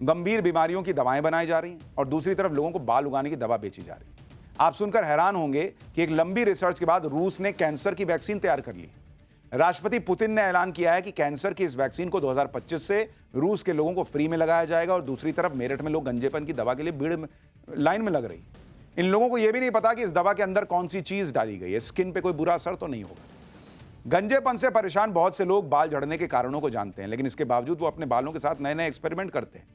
गंभीर बीमारियों की दवाएं बनाई जा रही हैं, और दूसरी तरफ लोगों को बाल उगाने की दवा बेची जा रही है। आप सुनकर हैरान होंगे कि एक लंबी रिसर्च के बाद रूस ने कैंसर की वैक्सीन तैयार कर ली। राष्ट्रपति पुतिन ने ऐलान किया है कि कैंसर की इस वैक्सीन को 2025 से रूस के लोगों को फ्री में लगाया जाएगा, और दूसरी तरफ मेरठ में लोग गंजेपन की दवा के लिए भीड़ में लाइन में लग रही। इन लोगों को यह भी नहीं पता कि इस दवा के अंदर कौन सी चीज डाली गई है, स्किन पे कोई बुरा असर तो नहीं होगा। गंजेपन से परेशान बहुत से लोग बाल झड़ने के कारणों को जानते हैं, लेकिन इसके बावजूद वो अपने बालों के साथ नए नए एक्सपेरिमेंट करते हैं।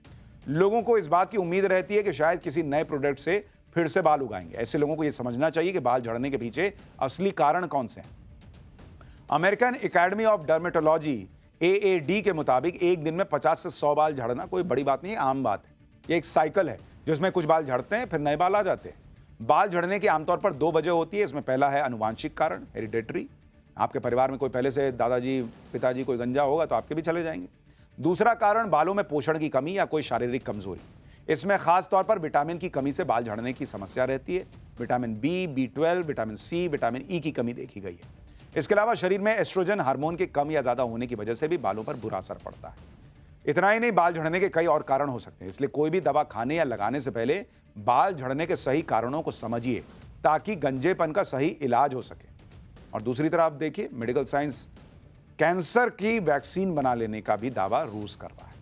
लोगों को इस बात की उम्मीद रहती है कि शायद किसी नए प्रोडक्ट से फिर से बाल उगाएंगे। ऐसे लोगों को यह समझना चाहिए कि बाल झड़ने के पीछे असली कारण कौन से हैं। American academy of dermatology AAD के मुताबिक एक दिन में 50 से 100 बाल झड़ना कोई बड़ी बात नहीं है, आम बात है। ये एक साइकिल है जिसमें कुछ बाल झड़ते हैं, फिर नए बाल आ जाते हैं। बाल झड़ने की आमतौर पर 2 वजह होती है। इसमें पहला है अनुवांशिक कारण, हेरिडेटरी। आपके परिवार में कोई पहले से दादाजी पिताजी कोई गंजा होगा तो आपके भी चले जाएंगे। दूसरा कारण बालों में पोषण की कमी या कोई शारीरिक कमजोरी। इसमें खास तौर पर विटामिन की कमी से बाल झड़ने की समस्या रहती है। Vitamin B, B12, vitamin C, vitamin E की कमी देखी गई है। इसके अलावा शरीर में एस्ट्रोजन हार्मोन के कम या ज्यादा होने की वजह से भी बालों पर बुरा असर पड़ता है। इतना ही नहीं, बाल झड़ने के कई और कारण हो सकते हैं, इसलिए कोई भी दवा खाने या लगाने से पहले बाल झड़ने के सही कारणों को समझिए ताकि गंजेपन का सही इलाज हो सके। और दूसरी तरफ आप देखिए, मेडिकल साइंस कैंसर की वैक्सीन बना लेने का भी दावा रूस कर रहा है।